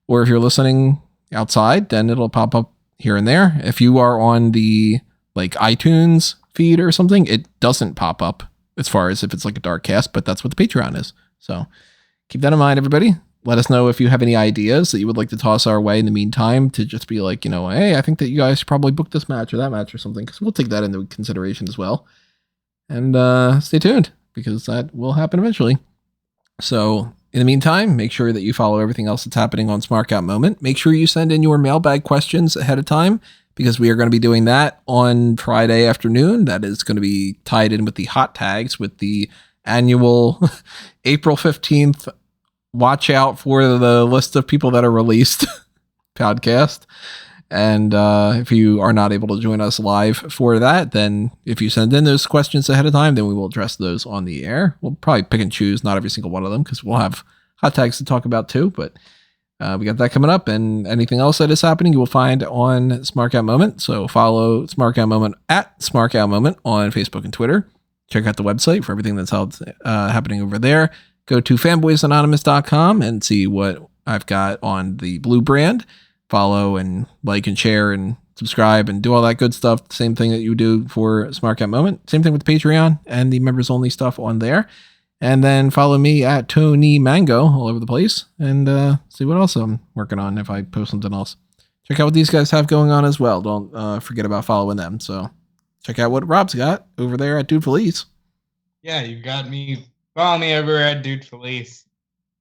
Or if you're listening outside, then it'll pop up here and there. If you are on the like iTunes feed or something, it doesn't pop up as far as if it's like a dark cast, but that's what the Patreon is. So keep that in mind, everybody. Let us know if you have any ideas that you would like to toss our way in the meantime, to just be like, hey, I think that you guys should probably book this match or that match or something, because we'll take that into consideration as well. And stay tuned, because that will happen eventually. So in the meantime, make sure that you follow everything else that's happening on Smark Out Moment. Make sure you send in your mailbag questions ahead of time, because we are going to be doing that on Friday afternoon. That is going to be tied in with the hot tags, with the annual April 15th watch out for the list of people that are released podcast. And if you are not able to join us live for that, then if you send in those questions ahead of time, then we will address those on the air. We'll probably pick and choose, not every single one of them, because we'll have hot tags to talk about too. But we got that coming up, and anything else that is happening, you will find on Smark Out Moment. So follow Smark Out Moment at Smark Out Moment on Facebook and Twitter. Check out the website for everything that's happening over there. Go to fanboysanonymous.com and see what I've got on the Blue brand. Follow and like and share and subscribe and do all that good stuff. Same thing that you do for Smark Out Moment. Same thing with the Patreon and the members only stuff on there. And then follow me at Tony Mango all over the place, and see what else I'm working on if I post something else. Check out what these guys have going on as well. Don't forget about following them. So check out what Rob's got over there at Dude Felice. Yeah, you got me. Follow me over at Dude Felice.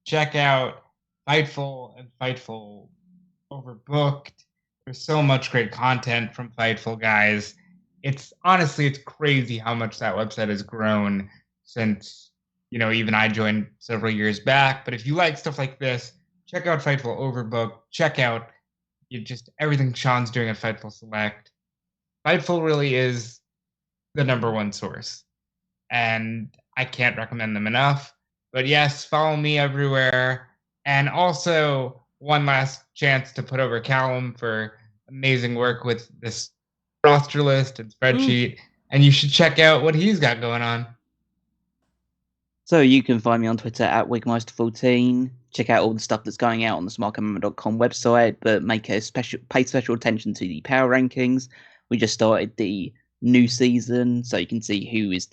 Check out Fightful and Fightful Overbooked. There's so much great content from Fightful, guys. It's crazy how much that website has grown since, even I joined several years back. But if you like stuff like this, check out Fightful Overbooked. Check out just everything Sean's doing at Fightful Select. Fightful really is the number one source. And I can't recommend them enough. But yes, follow me everywhere. And also, one last chance to put over Callum for amazing work with this roster list and spreadsheet. And you should check out what he's got going on. So you can find me on Twitter at Wigmeister14. Check out all the stuff that's going out on the smarkmmo.com website, but pay special attention to the power rankings. We just started the new season, so you can see who's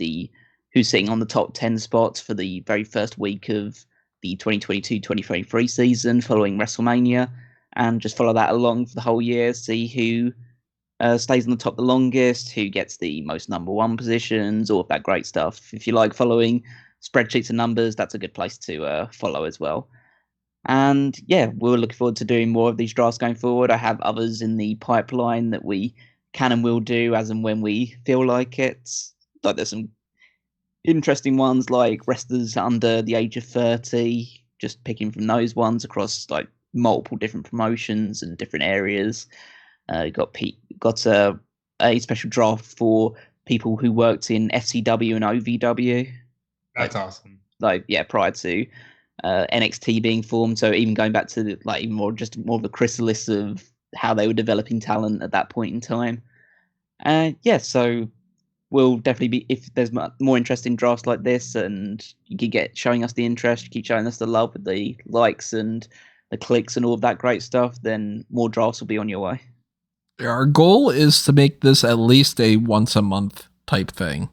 sitting on the top 10 spots for the very first week of the 2022-2023 season following WrestleMania, and just follow that along for the whole year. See who stays on the top the longest, who gets the most number one positions, all of that great stuff. If you like following spreadsheets and numbers, that's a good place to follow as well. And yeah, we're looking forward to doing more of these drafts going forward. I have others in the pipeline that we can and will do as and when we feel like it. Like there's some interesting ones like wrestlers under the age of 30, just picking from those ones across like multiple different promotions and different areas. Got a special draft for people who worked in FCW and OVW. That's awesome. Like, yeah, prior to NXT being formed. So even going back to like even more of the chrysalis of how they were developing talent at that point in time. Yeah, so we'll definitely be, if there's more interesting drafts like this and you keep showing us the interest, you keep showing us the love with the likes and the clicks and all of that great stuff, then more drafts will be on your way. Our goal is to make this at least a once a month type thing,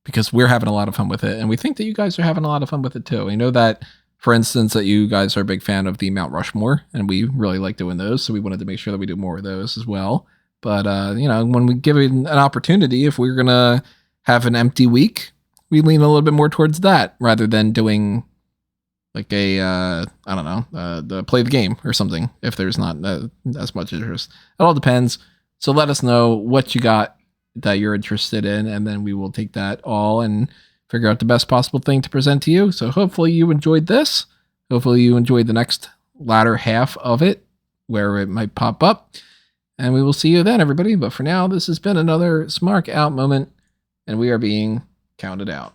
because we're having a lot of fun with it. And we think that you guys are having a lot of fun with it too. We know that, for instance, that you guys are a big fan of the Mount Rushmore, and we really like doing those. So we wanted to make sure that we do more of those as well. But, when we give it an opportunity, if we're going to have an empty week, we lean a little bit more towards that rather than doing like the play the game or something, if there's not as much interest. It all depends. So let us know what you got that you're interested in, and then we will take that all and figure out the best possible thing to present to you. So hopefully you enjoyed this. Hopefully you enjoyed the next latter half of it where it might pop up. And we will see you then, everybody. But for now, this has been another Smark Out moment, and we are being counted out.